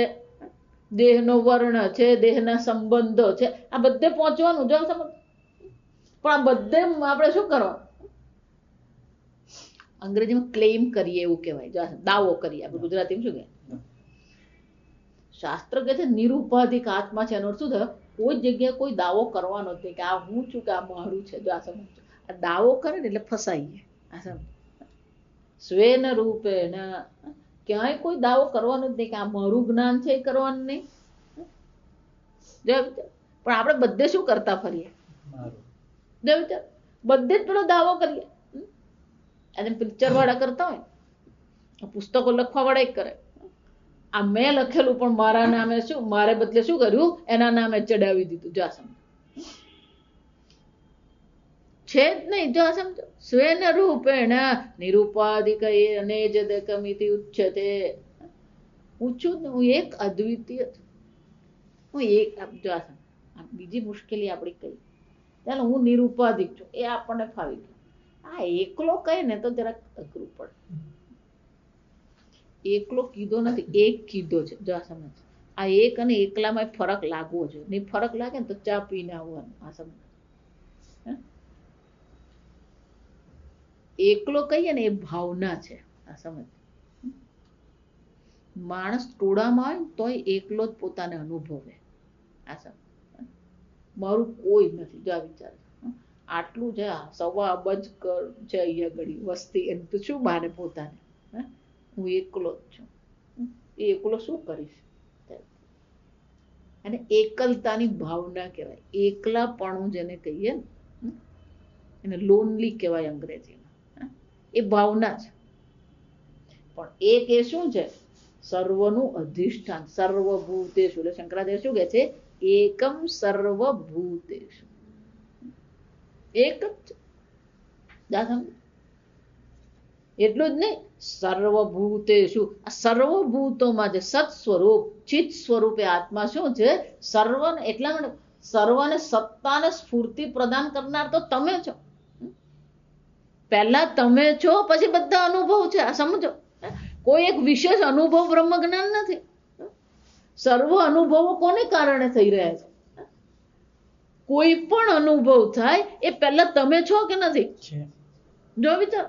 દેહનો વર્ણ છે, દેહના સંબંધો છે, આ બધે પહોંચવાનું. જો સમજ, પણ આ બધે આપણે શું કરવાનું? અંગ્રેજીમાં ક્લેમ કરીએ એવું કહેવાય. જો દાવો કરીએ, આપણે ગુજરાતીમાં શું કહેવાય? શાસ્ત્ર કહે છે નિરૂપાધિક આત્મા છે. એનો શું થયો? કોઈ જગ્યાએ કોઈ દાવો કરવાનો જ નહીં કે આ હું છું કે આ મારું છે. જો આ સમજ, આ દાવો કરે ને એટલે ફસાઈએ. આ સમજ, સ્વેન રૂપેણ, ક્યાંય કોઈ દાવો કરવાનો જ નહીં કે આ મારું જ્ઞાન છે એ કરવાનું નહીં. પણ આપણે બધે શું કરતા ફરીએ? બધે જ પેલો દાવો કરીએ. અને પિક્ચર વાળા કરતા હોય, પુસ્તકો લખવા વાળા એક કરે, આ મેં લખેલું પણ મારા નામે શું, મારે બદલે શું કર્યું? એના નામે ચડાવી દીધું. જો સમજો, છે જ નહીં. જો સમજો, સ્વેન રૂપેણ નિરૂપાધિક અનેજદકમિતિ ઉચ્યતે. હું છું ને, હું એક અદ્વિતીય છું. હું એક, જો બીજી મુશ્કેલી આપણી કઈ, ચાલો હું નિરૂપાધિક છું એ આપણને ફાવી ગયું. આ એકલો કહે ને તો જરાક અઘરું પડે. એકલો કીધો નથી, એક કીધો છે. જો સમજ, આ એક અને એકલામાં ફરક લાગવો જોઈએ. નહીં ફરક લાગે ને તો ચા પીને આવવાનું. આ સમજ, એકલો કહીએ ને એ ભાવના છે. આ સમજ, માણસ ટોળામાં હોય તોય એકલો જ પોતાને અનુભવે. આ સમજ, મારું કોઈ નથી. જો આ વિચાર, આટલું છે, 1.25 અબજ છે અહીંયા ઘડી વસ્તી, એમ તો શું બાને પોતાને હું એકલો જ છું. એ એકલો શું કરીશ? અને એકલતાની ભાવના કહેવાય. એકલાપણું જેને કહીએ ને એને લોનલી કહેવાય અંગ્રેજીમાં. એ ભાવના છે. પણ એક એ શું છે? સર્વનું અધિષ્ઠાન, સર્વભૂતેષુ. એટલે શંકરાચાર્ય શું કહે છે? એકમ સર્વભૂતેષુ. એક જ. એટલું જ નહીં, સર્વભૂતેષુ, આ સર્વભૂતોમાં જે સત સ્વરૂપ, ચિત્ત સ્વરૂપે આત્મા શું છે? સર્વને, એટલા માટે સર્વને સત્તાને સ્ફૂર્તિ પ્રદાન કરનાર તો તમે છો. પહેલા તમે છો, પછી બધા અનુભવ છે. આ સમજો, કોઈ એક વિશેષ અનુભવ બ્રહ્મ જ્ઞાન નથી. સર્વ અનુભવો કોને કારણે થઈ રહ્યા છે? કોઈ પણ અનુભવ થાય એ પહેલા તમે છો કે નથી? જો વિચાર,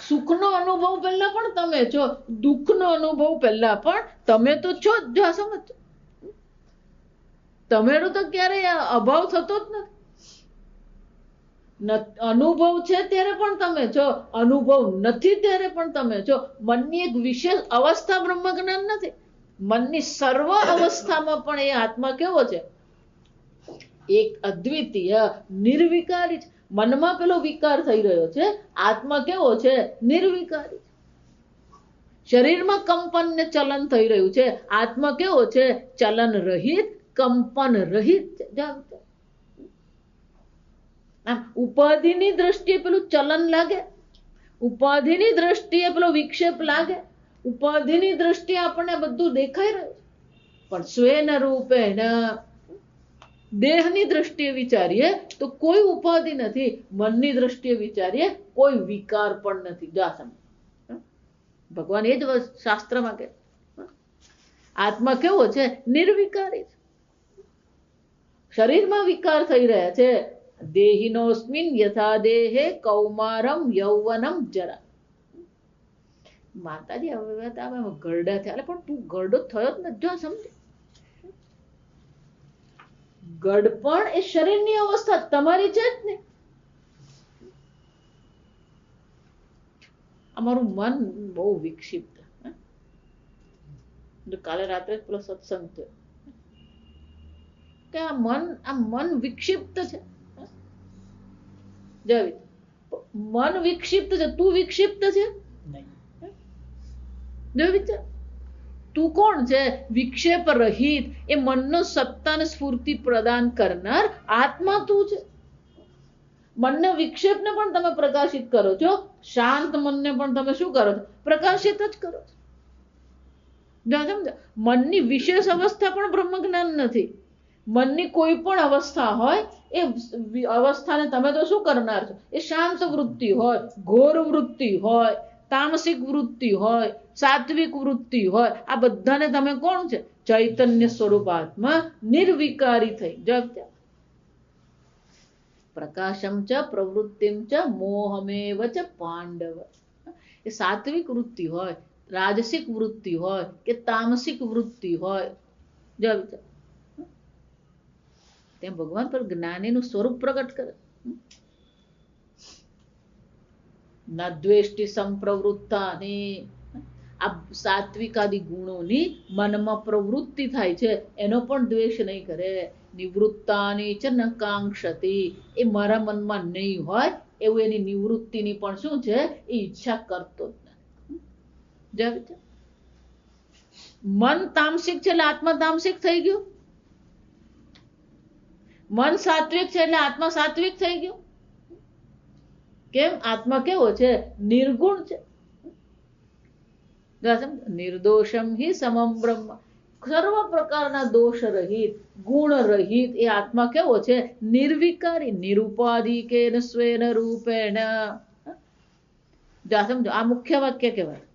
સુખનો અનુભવ પહેલા પણ તમે છો, દુઃખનો અનુભવ પહેલા પણ તમે તો છો જ. જો સમજ, તમારો તો ક્યારેય અભાવ થતો જ નથી. અનુભવ છે ત્યારે પણ તમે છો, અનુભવ નથી ત્યારે પણ તમે છો. મનની એક વિશેષ અવસ્થા બ્રહ્મ જ્ઞાન નથી. મનની સર્વ અવસ્થામાં પણ એ આત્મા કેવો છે? એક અદ્વિતીય નિર્વિકારી છે. મનમાં પેલો વિકાર થઈ રહ્યો છે, આત્મા કેવો છે? નિર્વિકારી. શરીરમાં કંપન ને ચલન થઈ રહ્યું છે, આત્મા કેવો છે? ચલન રહિત, કંપન રહિત. ઉપાધિની દ્રષ્ટિએ પેલું ચલન લાગે, ઉપાધિની દ્રષ્ટિએ પેલો વિક્ષેપ લાગે, ઉપાધિની દ્રષ્ટિએ આપણને બધું દેખાઈ રહ્યું, પણ સ્વેન રૂપેણ દેહની દ્રષ્ટિએ વિચારીએ તો કોઈ ઉપાધિ નથી, મનની દ્રષ્ટિએ વિચારીએ કોઈ વિકાર પણ નથી. ભગવાન એ જ શાસ્ત્રમાં કે આત્મા કેવો છે? નિર્વિકારી. શરીરમાં વિકાર થઈ રહ્યા છે. દેહિનોસ્મિન યથા દેહે કૌમારમ યૌવનમ જરા. માતાજી હવે તમે ગરડા થયા, પણ તું ગરડો થયો જ નથી. જો સમજે, ગડપણ એ શરીરની અવસ્થા તમારી છે જ ને. અમારું મન બહુ વિક્ષિપ્ત. કાલે રાત્રે પેલો સત્સંગ થયો કે આ મન વિક્ષિપ્ત છે. મન વિક્ષિપ્ત છે, તું વિક્ષિપ્ત છે? જો વિચાર, તું કોણ છે? વિક્ષેપ રહિત, એ મનનો સત્તા અને સ્ફૂર્તિ પ્રદાન કરનાર આત્મા તું છે. મનને વિક્ષેપને પણ તમે પ્રકાશિત કરો છો, શાંત મનને પણ તમે શું કરો છો? પ્રકાશિત જ કરો છો. મનની વિશેષ અવસ્થા પણ બ્રહ્મ જ્ઞાન નથી. મનની કોઈ પણ અવસ્થા હોય, એ અવસ્થાને તમે તો શું કરનાર છો? એ શાંત વૃત્તિ હોય, ઘોર વૃત્તિ હોય, તામસિક વૃત્તિ હોય, સાત્વિક વૃત્તિ હોય, આ બધાને તમે કોણ છે? ચૈતન્ય સ્વરૂપાત્મા નિર્વિકારી થઈ. પ્રકાશમ ચ પ્રવૃત્તિમ ચ મોહમેવ ચ પાંડવ. એ સાત્વિક વૃત્તિ હોય, રાજસિક વૃત્તિ હોય કે તામસિક વૃત્તિ હોય, ત્યાં ભગવાન પર જ્ઞાનીનું સ્વરૂપ પ્રગટ કરે. ન દ્વેષ્ટિ સંપ્રવૃત્તાની, આ સાત્વિક આદિ ગુણોની મનમાં પ્રવૃત્તિ થાય છે, એનો પણ દ્વેષ નહીં કરે. નિવૃત્તાની ચ ન કાંક્ષતી, એ મારા મનમાં નહીં હોય એવું એની નિવૃત્તિની પણ શું છે? એ ઈચ્છા કરતો જ નથી. મન તામસિક છે એટલે આત્મા તામસિક થઈ ગયું, મન સાત્વિક છે એટલે આત્મા સાત્વિક થઈ ગયું. કેમ? આત્મા કેવો છે? નિર્ગુણ છે. નિર્દોષમ હિ સમમ બ્રહ્મ. સર્વ પ્રકારના દોષ રહિત, ગુણ રહિત એ આત્મા કેવો છે? નિર્વિકારી. નિરુપાધિકેન સ્વેન રૂપેણ. સમજો, આ મુખ્ય વાક્ય કહેવાય.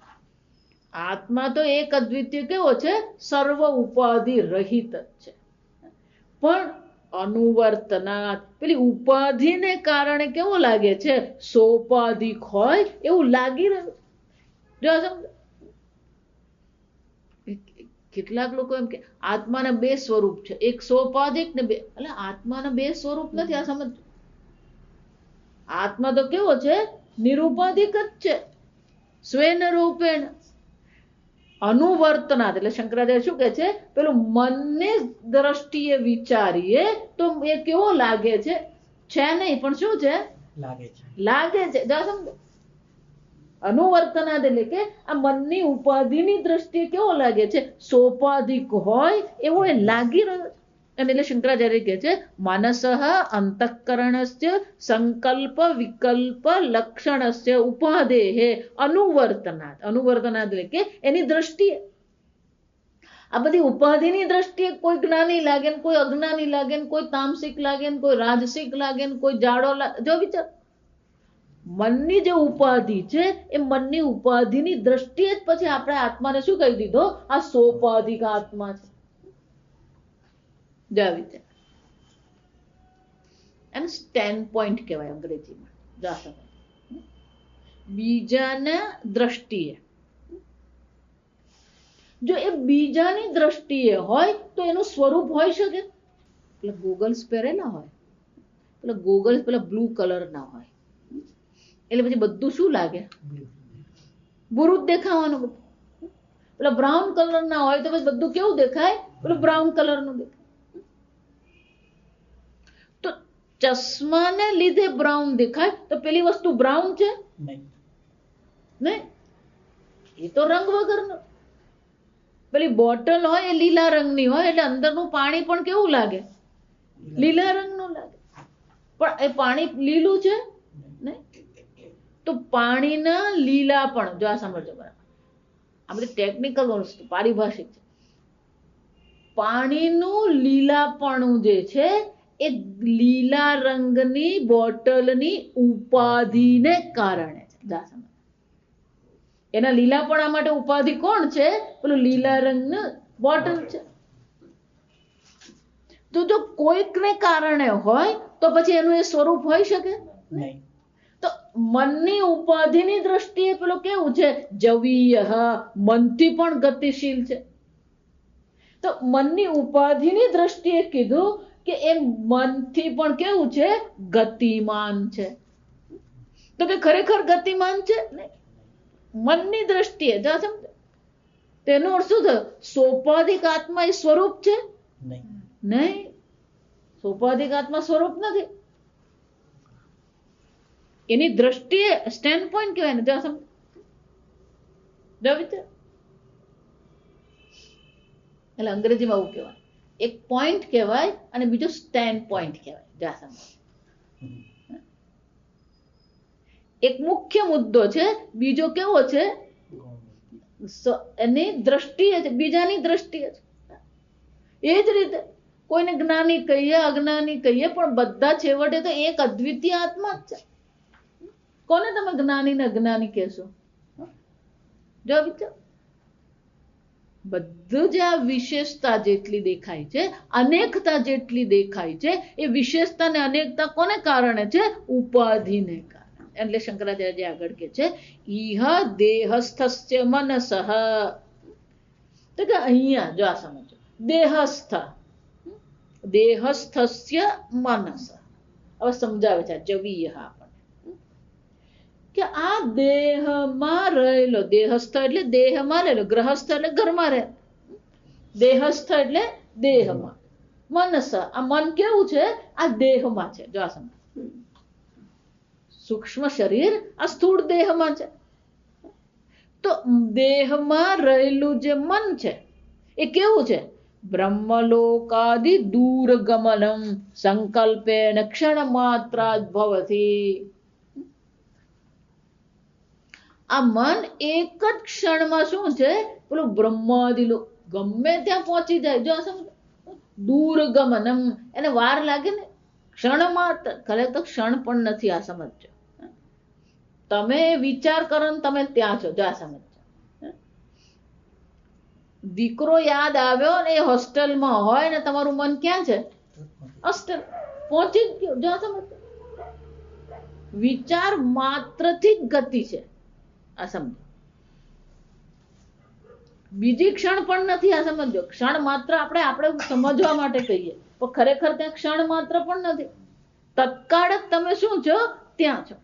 આત્મા તો એક અદ્વિતીય કેવો છે? સર્વ ઉપાધિ રહિત જ છે. પણ અનુવર્તનાત, પેલી ઉપાધિને કારણે કેવો લાગે છે? સોપાધિક હોય એવું લાગી રહ્યું. જો સમજો, કેટલાક લોકો એમ કે આત્માના બે સ્વરૂપ છે, એક સોપાધિક ને બે. એટલે આત્માના બે સ્વરૂપ નથી. આ સમજ, આત્મા તો કેવો છે? નિરુપાધિક જ છે. સ્વેન રૂપેણ અનુવર્તનાત, એટલે શંકરાચાર્ય શું કે છે? પેલું મનની દ્રષ્ટિએ વિચારીએ તો એ કેવો લાગે છે? છે નહીં, પણ શું છે? લાગે છે. સમજો, અનુવર્તનાદ એટલે કે આ મનની ઉપાધિની દ્રષ્ટિએ કેવો લાગે છે? સોપાધિક હોય એવો એ લાગી રહ્યો. અને એટલે શંકરાચાર્ય કહે છે માનસઃ અંતઃકરણસ્ય સંકલ્પ વિકલ્પ લક્ષણસ્ય ઉપાદેહે અનુવર્તનાદ. અનુવર્તનાદ એટલે કે એની દ્રષ્ટિએ, આ બધી ઉપાધિની દ્રષ્ટિએ કોઈ જ્ઞાની લાગે ને કોઈ અજ્ઞાની લાગે ને કોઈ તામસિક લાગે ને કોઈ રાજસિક લાગે ને કોઈ જાડો લાગે. જો વિચાર, મનની જે ઉપાધિ છે એ મનની ઉપાધિની દ્રષ્ટિએ જ પછી આપણે આત્માને શું કહી દીધો? આ સોપાધિક આત્મા છે. જો વિચાર, એને સ્ટેન્ડ પોઈન્ટ કહેવાય અંગ્રેજીમાં. બીજાના દ્રષ્ટિએ, જો એ બીજાની દ્રષ્ટિએ હોય તો એનું સ્વરૂપ હોઈ શકે. પેલા ગોગલ્સ પહેરેલા હોય, પેલા ગોગલ્સ પેલા બ્લુ કલર ના હોય, એટલે પછી બધું શું લાગે? બુરું જ દેખાવાનું બધું. પેલા બ્રાઉન કલર ના હોય તો પછી બધું કેવું દેખાય? પેલું બ્રાઉન કલર નું દેખાય. તો ચશ્માને લીધે બ્રાઉન દેખાય તો પેલી વસ્તુ બ્રાઉન છે? નહીં, એ તો રંગ વગરનો. પેલી બોટલ હોય એ લીલા રંગની હોય એટલે અંદરનું પાણી પણ કેવું લાગે? લીલા રંગનું લાગે. પણ એ પાણી લીલું છે નહીં. તો પાણીના લીલા પણ, જો આ સમજો બરાબર, આ બધી ટેકનિકલ વસ્તુ પારિભાષિક છે. પાણીનું લીલાપણું જે છે એ લીલા રંગની બોટલની ઉપાધિને કારણે છે. જા સમજ, એના લીલાપણા માટે ઉપાધિ કોણ છે? પેલું લીલા રંગનું બોટલ છે. તો જો કોઈકને કારણે હોય તો પછી એનું એ સ્વરૂપ હોઈ શકે નહીં. તો મનની ઉપાધિની દ્રષ્ટિએ પેલો કેવું છે? જવીય, મનથી પણ ગતિશીલ છે. તો મનની ઉપાધિની દ્રષ્ટિએ કીધું કે એ મનથી પણ કેવું છે? ગતિમાન છે. તો કે ખરેખર ગતિમાન છે નહીં. મનની દ્રષ્ટિએ જો સમજો, તેનો અર્થ શું થયો? સોપાધિક આત્મા એ સ્વરૂપ છે નહીં. સોપાધિક આત્મા સ્વરૂપ નથી. એની દ્રષ્ટિએ સ્ટેન્ડ પોઈન્ટ કહેવાય ને. જો સમજો, જો વિચાર, એટલે અંગ્રેજીમાં એવું કહેવાય, એક પોઈન્ટ કહેવાય અને બીજો સ્ટેન્ડ પોઈન્ટ કહેવાય. જા સમજો, એક મુખ્ય મુદ્દો છે, બીજો કેવો છે? એની દ્રષ્ટિએ છે, બીજાની દ્રષ્ટિએ છે. એ જ રીતે કોઈને જ્ઞાની કહીએ, અજ્ઞાની કહીએ, પણ બધા છેવટે તો એક અદ્વિતીય આત્મા જ છે. કોને તમે જ્ઞાની ને અજ્ઞાની કહેશો? જો વિચાર, બધું જ આ વિશેષતા જેટલી દેખાય છે, અનેકતા જેટલી દેખાય છે, એ વિશેષતા ને અનેકતા કોને કારણે છે? ઉપાધિને કારણે. એટલે શંકરાચાર્ય આગળ કે છે ઈહ દેહસ્થસ્ય મનસઃ. તો કે અહીંયા જો આ સમજો, દેહસ્થ, દેહસ્થસ્ય મનસ. હવે સમજાવે છે જવીય આપણને કે આ દેહમાં રહેલો, દેહસ્થ એટલે દેહમાં રહેલો, ગ્રહસ્થ એટલે ઘરમાં રહે, દેહસ્થ એટલે દેહમાં, મનસ આ મન કેવું છે? આ દેહમાં છે. જો આ સમજો, સૂક્ષ્મ શરીર આ સ્થૂળ દેહમાં છે. તો દેહમાં રહેલું જે મન છે એ કેવું છે? બ્રહ્મલોકાદિ દૂરગમનમ સંકલ્પેન ક્ષણ માત્રાદ ભવતી. આ મન એક જ ક્ષણમાં શું છે? પેલું બ્રહ્માદિ ગમે ત્યાં પહોંચી જાય. જો સમજો, દૂરગમનમ એને વાર લાગે ને, ક્ષણ માત્ર, ખરેખર ક્ષણ પણ નથી. આ સમજો, તમે વિચાર કરો ને તમે ત્યાં છો. જો આ સમજો, દીકરો યાદ આવ્યો ને એ હોસ્ટેલમાં હોય ને તમારું મન ક્યાં છે? હોસ્ટેલ પહોંચી જ ગયો. જો સમજો, વિચાર માત્રથી જ ગતિ છે. આ સમજો, બીજી ક્ષણ પણ નથી. આ સમજો, ક્ષણ માત્ર આપણે સમજવા માટે કહીએ પણ ખરેખર ત્યાં ક્ષણ માત્ર પણ નથી. તત્કાળ જ તમે શું છો? ત્યાં છો.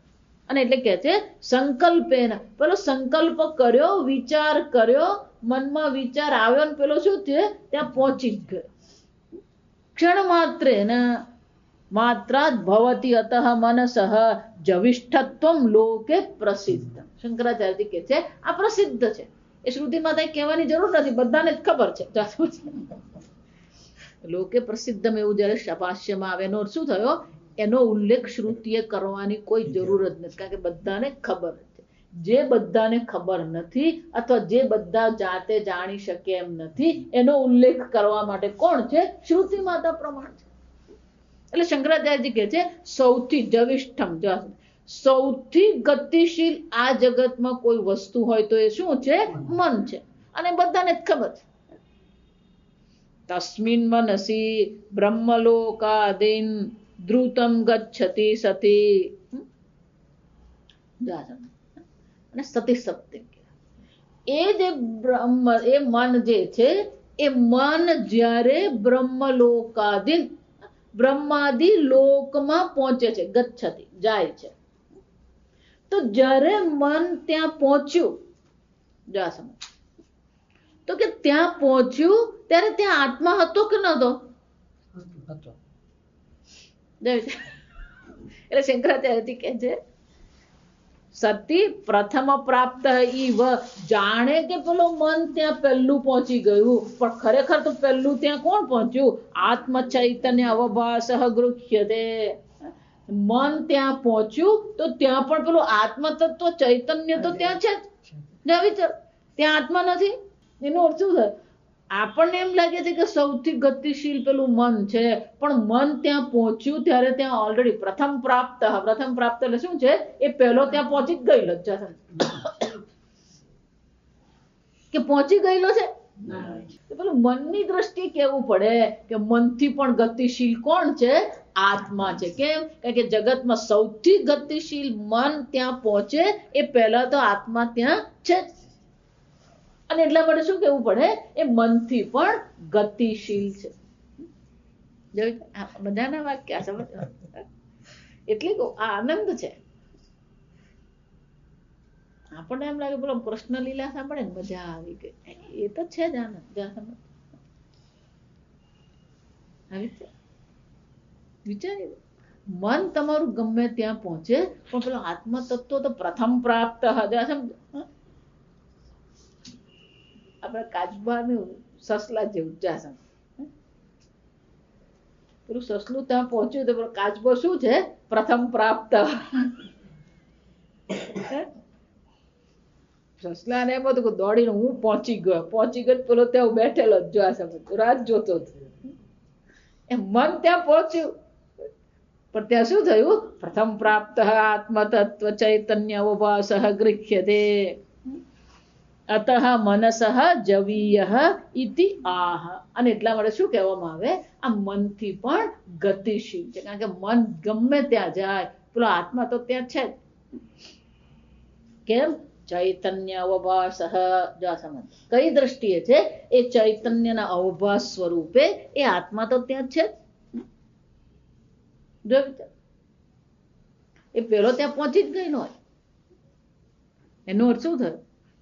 અને એટલે કે છે સંકલ્પેન, પેલો સંકલ્પ કર્યો, વિચાર કર્યો, મનમાં વિચાર આવ્યો ને પેલો શું છે? ત્યાં પહોંચી જ ગયો. ક્ષણ માત્રે ને માત્રાત ભવતી અતઃ મનસઃ જવિષ્ઠત્વમ લોકે પ્રસિદ્ધ. શંકરાચાર્ય કહે છે આ પ્રસિદ્ધ છે. એ શ્રુતિમાં કઈ કહેવાની જરૂર નથી, બધાને જ ખબર છે. લોકે પ્રસિદ્ધમ એવું જયારે ભાષ્યમાં આવે એનો શું થયો? એનો ઉલ્લેખ શ્રુતિએ કરવાની કોઈ જરૂર જ નથી, કારણ કે બધાને ખબર છે. જે બધાને ખબર નથી અથવા જે બધા જાતે જાણી શકે એમ નથી, એનો ઉલ્લેખ કરવા માટે કોણ છે? શ્રુતિ માતા પ્રમાણ છે. એટલે શંકરાચાર્યજી કહે છે સૌથી જવિષ્ઠમ, સૌથી ગતિશીલ આ જગતમાં કોઈ વસ્તુ હોય તો એ શું છે? મન છે. અને બધાને જ ખબર છે. તસ્મિન મનસી બ્રહ્મલોકાદિન ધ્રુતમ ગચ્છતિ સતી. અને સતી સપ્તમ કહેવાય. એ જે બ્રહ્મ એ મન જે છે એ મન જ્યારે બ્રહ્માદિ લોકમાં પહોંચે છે, ગચ્છતિ જાય છે, તો જ્યારે મન ત્યાં પહોંચ્યું, જા સમજ, તો કે ત્યાં પહોંચ્યું ત્યારે ત્યાં આત્મા હતો કે નતો? એટલે શંકરાચાર્યજી કહે છે સતી પ્રથમ પ્રાપ્ત ઈવ, જાણે કે પેલો મન ત્યાં પહેલું પહોંચી ગયું, પણ ખરેખર તો પહેલું ત્યાં કોણ પહોંચ્યું? આત્મ ચૈતન્ય અવભાસ ગૃહ્યતે. મન ત્યાં પહોંચ્યું તો ત્યાં પણ પેલું આત્મ તત્વ ચૈતન્ય તો ત્યાં છે જ. વિચાર, ત્યાં આત્મા નથી. એનો અર્થ શું થાય? આપણને એમ લાગે છે કે સૌથી ગતિશીલ પેલું મન છે, પણ મન ત્યાં પહોંચ્યું ત્યારે ત્યાં ઓલરેડી પ્રથમ પ્રાપ્ત એટલે શું છે? એ પહેલો ત્યાં પહોંચી જ ગયેલો કે પહોંચી ગયેલો છે. પેલું મનની દ્રષ્ટિએ કેવું પડે કે મનથી પણ ગતિશીલ કોણ છે? આત્મા છે. કેમ? કારણ કે જગતમાં સૌથી ગતિશીલ મન ત્યાં પહોંચે એ પહેલા તો આત્મા ત્યાં છે જ. અને એટલા માટે શું કેવું પડે? એ મનથી પણ ગતિશીલ છે. બધાના વાક્ય સમજ, એટલે આ આનંદ છે. આપણને એમ લાગે બોલો કૃષ્ણ લીલા સાંભળે ને મજા આવી ગઈ, એ તો છે જ આનંદ. વિચારી મન તમારું ગમે ત્યાં પહોંચે, પણ પેલો આત્મ તત્વ તો પ્રથમ પ્રાપ્ત. આપણે કાચબાનું સસલા જેવું જાસમ, પેલું સસલું ત્યાં પહોંચ્યું તો કાચબો શું છે? પ્રથમ પ્રાપ્ત. સસલાને એમ હતું કે દોડીને હું પહોંચી ગયો પેલો ત્યાં બેઠેલો જ જાસમ, રાત જોતો એમ. મન ત્યાં પહોંચ્યું પણ ત્યાં શું થયું? પ્રથમ પ્રાપ્ત આત્મ તત્વ ચૈતન્ય અવભાસ ગૃહ્યતે અતઃ મનસઃ જવીય ઇતિ આહ. અને એટલા માટે શું કહેવામાં આવે? આ મનથી પણ ગતિશીલ છે, કારણ કે મન ગમે ત્યાં જાય, પેલો આત્મા તો ત્યાં છે જ. કેમ? ચૈતન્ય અવભાસ. જો સમજ કઈ દ્રષ્ટિએ છે? એ ચૈતન્યના અવભાસ સ્વરૂપે એ આત્મા તો ત્યાં છે જ. જો એ પેલો ત્યાં પહોંચી જ ગયેલો હોય. એનો અર્થ શું થયો?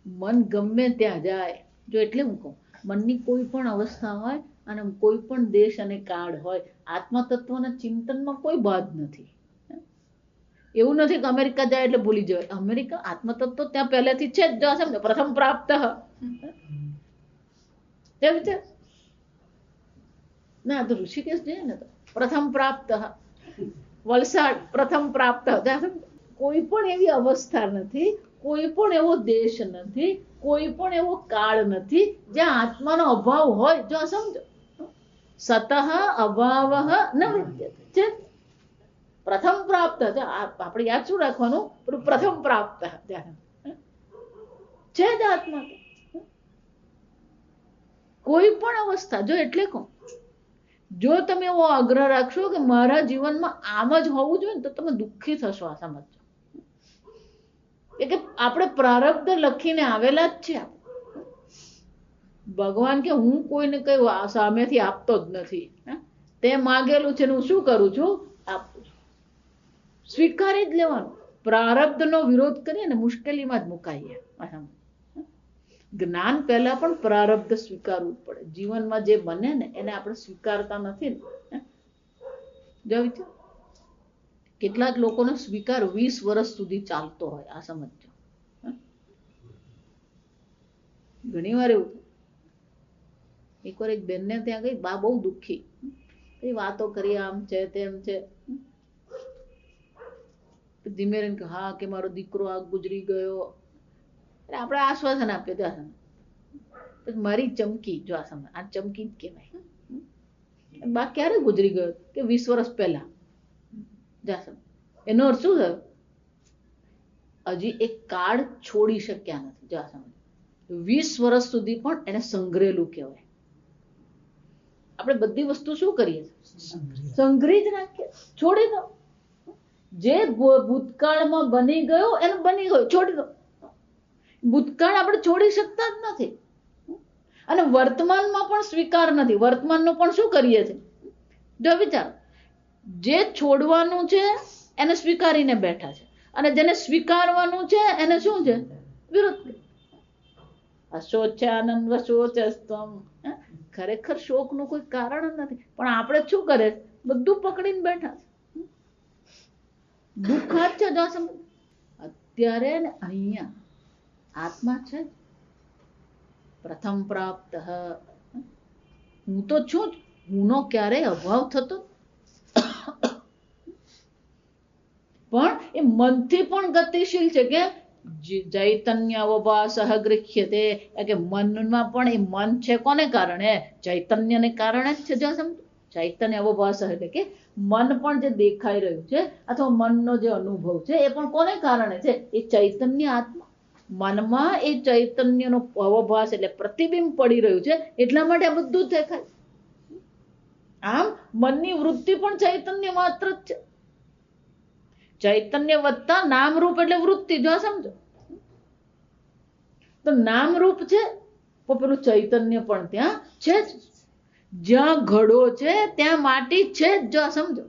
મન ગમે ત્યાં જાય. જો એટલે હું કહું, મનની કોઈ પણ અવસ્થા હોય અને કોઈ પણ દેશ અને કાળ હોય, આત્મા તત્વના ચિંતનમાં કોઈ બાદ નથી. એવું નથી કે અમેરિકા જાય એટલે ભૂલી જવાય. અમેરિકા આત્મ તત્વ ત્યાં પહેલેથી છે જ. સમજો પ્રથમ પ્રાપ્ત. ના તો ઋષિકેશ જઈએ ને તો પ્રથમ પ્રાપ્ત, વલસાડ પ્રથમ પ્રાપ્ત. કોઈ પણ એવી અવસ્થા નથી, કોઈ પણ એવો દેશ નથી, કોઈ પણ એવો કાળ નથી જ્યાં આત્માનો અભાવ હોય. જો સમજો, સતઃ અભાવ ન વિદ્યતે. પ્રથમ પ્રાપ્ત. આપણે યાદ શું રાખવાનું? પ્રથમ પ્રાપ્ત છે જ આત્મા. કોઈ પણ અવસ્થા. જો એટલે કહું, જો તમે એવો આગ્રહ રાખશો કે મારા જીવનમાં આમ જ હોવું જોઈએ ને, તો તમે દુઃખી થશો. આ સમજો કે આપણે પ્રારબ્ધ લખીને આવેલા જ છે. ભગવાન કે હું કોઈને કઈ સામેથી આપતો જ નથી. તે માગેલું છે, હું શું કરું છું? આપું છું. સ્વીકારી જ લેવાનું. પ્રારબ્ધનો વિરોધ કરીએ ને મુશ્કેલીમાં જ મુકાઈએ. જ્ઞાન પહેલા પણ પ્રારબ્ધ સ્વીકારવું પડે. જીવનમાં જે બને ને એને આપણે સ્વીકારતા નથી ને. જો વિચાર, કેટલાક લોકોનો સ્વીકાર 20 વર્ષ સુધી ચાલતો હોય. આ સમજો. ઘણી વાર એવું. એકવાર એક બેનને ત્યાં ગઈ, બા બહુ દુઃખી, એ વાતો કરી, આમ છે તેમ છે. ધીમે રહીને કે હા કે મારો દીકરો આ ગુજરી ગયો. એટલે આપણે આશ્વાસન આપીએ. ત્યાં મારી ચમકી. જો આ સમજ, આ ચમકી જ કહેવાય. બા ક્યારે ગુજરી ગયો? કે 20 વર્ષ પહેલા. એનો અર્થ શું થયો? હજી એક કાળ છોડી શક્યા નથી. જો આ સમજ, 20 વર્ષ સુધી પણ એને સંગ્રહેલું કહેવાય. આપણે બધી વસ્તુ શું કરીએ? સંગ્રહી જ રાખીએ. છોડી દો. જે ભૂતકાળમાં બની ગયો એને બની ગયો, છોડી દો. ભૂતકાળ આપણે છોડી શકતા જ નથી અને વર્તમાનમાં પણ સ્વીકાર નથી. વર્તમાનનું પણ શું કરીએ છીએ? જો વિચાર, જે છોડવાનું છે એને સ્વીકારીને બેઠા છે અને જેને સ્વીકારવાનું છે એને શું છે? વિરોધ. અશોચાનંદ વશોચસ્ત્વમ. ખરેખર શોકનું કોઈ કારણ જ નથી, પણ આપણે શું કરે? બધું પકડીને બેઠા છે. દુઃખ જ છે. જો સમજ, અત્યારે ને અહીંયા આત્મા છે. પ્રથમ પ્રાપ્ત. હું તો છું જ. હુંનો ક્યારેય અભાવ થતો, પણ એ મનથી પણ ગતિશીલ છે. કે ચૈતન્ય અવભાસ ગૃહ્યતે, કે મનમાં પણ એ મન છે કોને કારણે? ચૈતન્યને કારણે જ છે. જો સમજો, ચૈતન્ય અવભાસ એટલે કે મન પણ જે દેખાઈ રહ્યું છે અથવા મનનો જે અનુભવ છે એ પણ કોને કારણે છે? એ ચૈતન્ય આત્મા. મનમાં એ ચૈતન્યનો અવભાસ એટલે પ્રતિબિંબ પડી રહ્યું છે, એટલા માટે આ બધું દેખાય. આમ મનની વૃત્તિ પણ ચૈતન્ય માત્ર જ છે. ચૈતન્ય વત્તા નામરૂપ એટલે વૃત્તિ. જો સમજો, તો નામરૂપ છે પણ પેલું ચૈતન્ય પણ ત્યાં છે જ. જ્યાં ઘડો છે ત્યાં માટી છે જ. જો સમજો,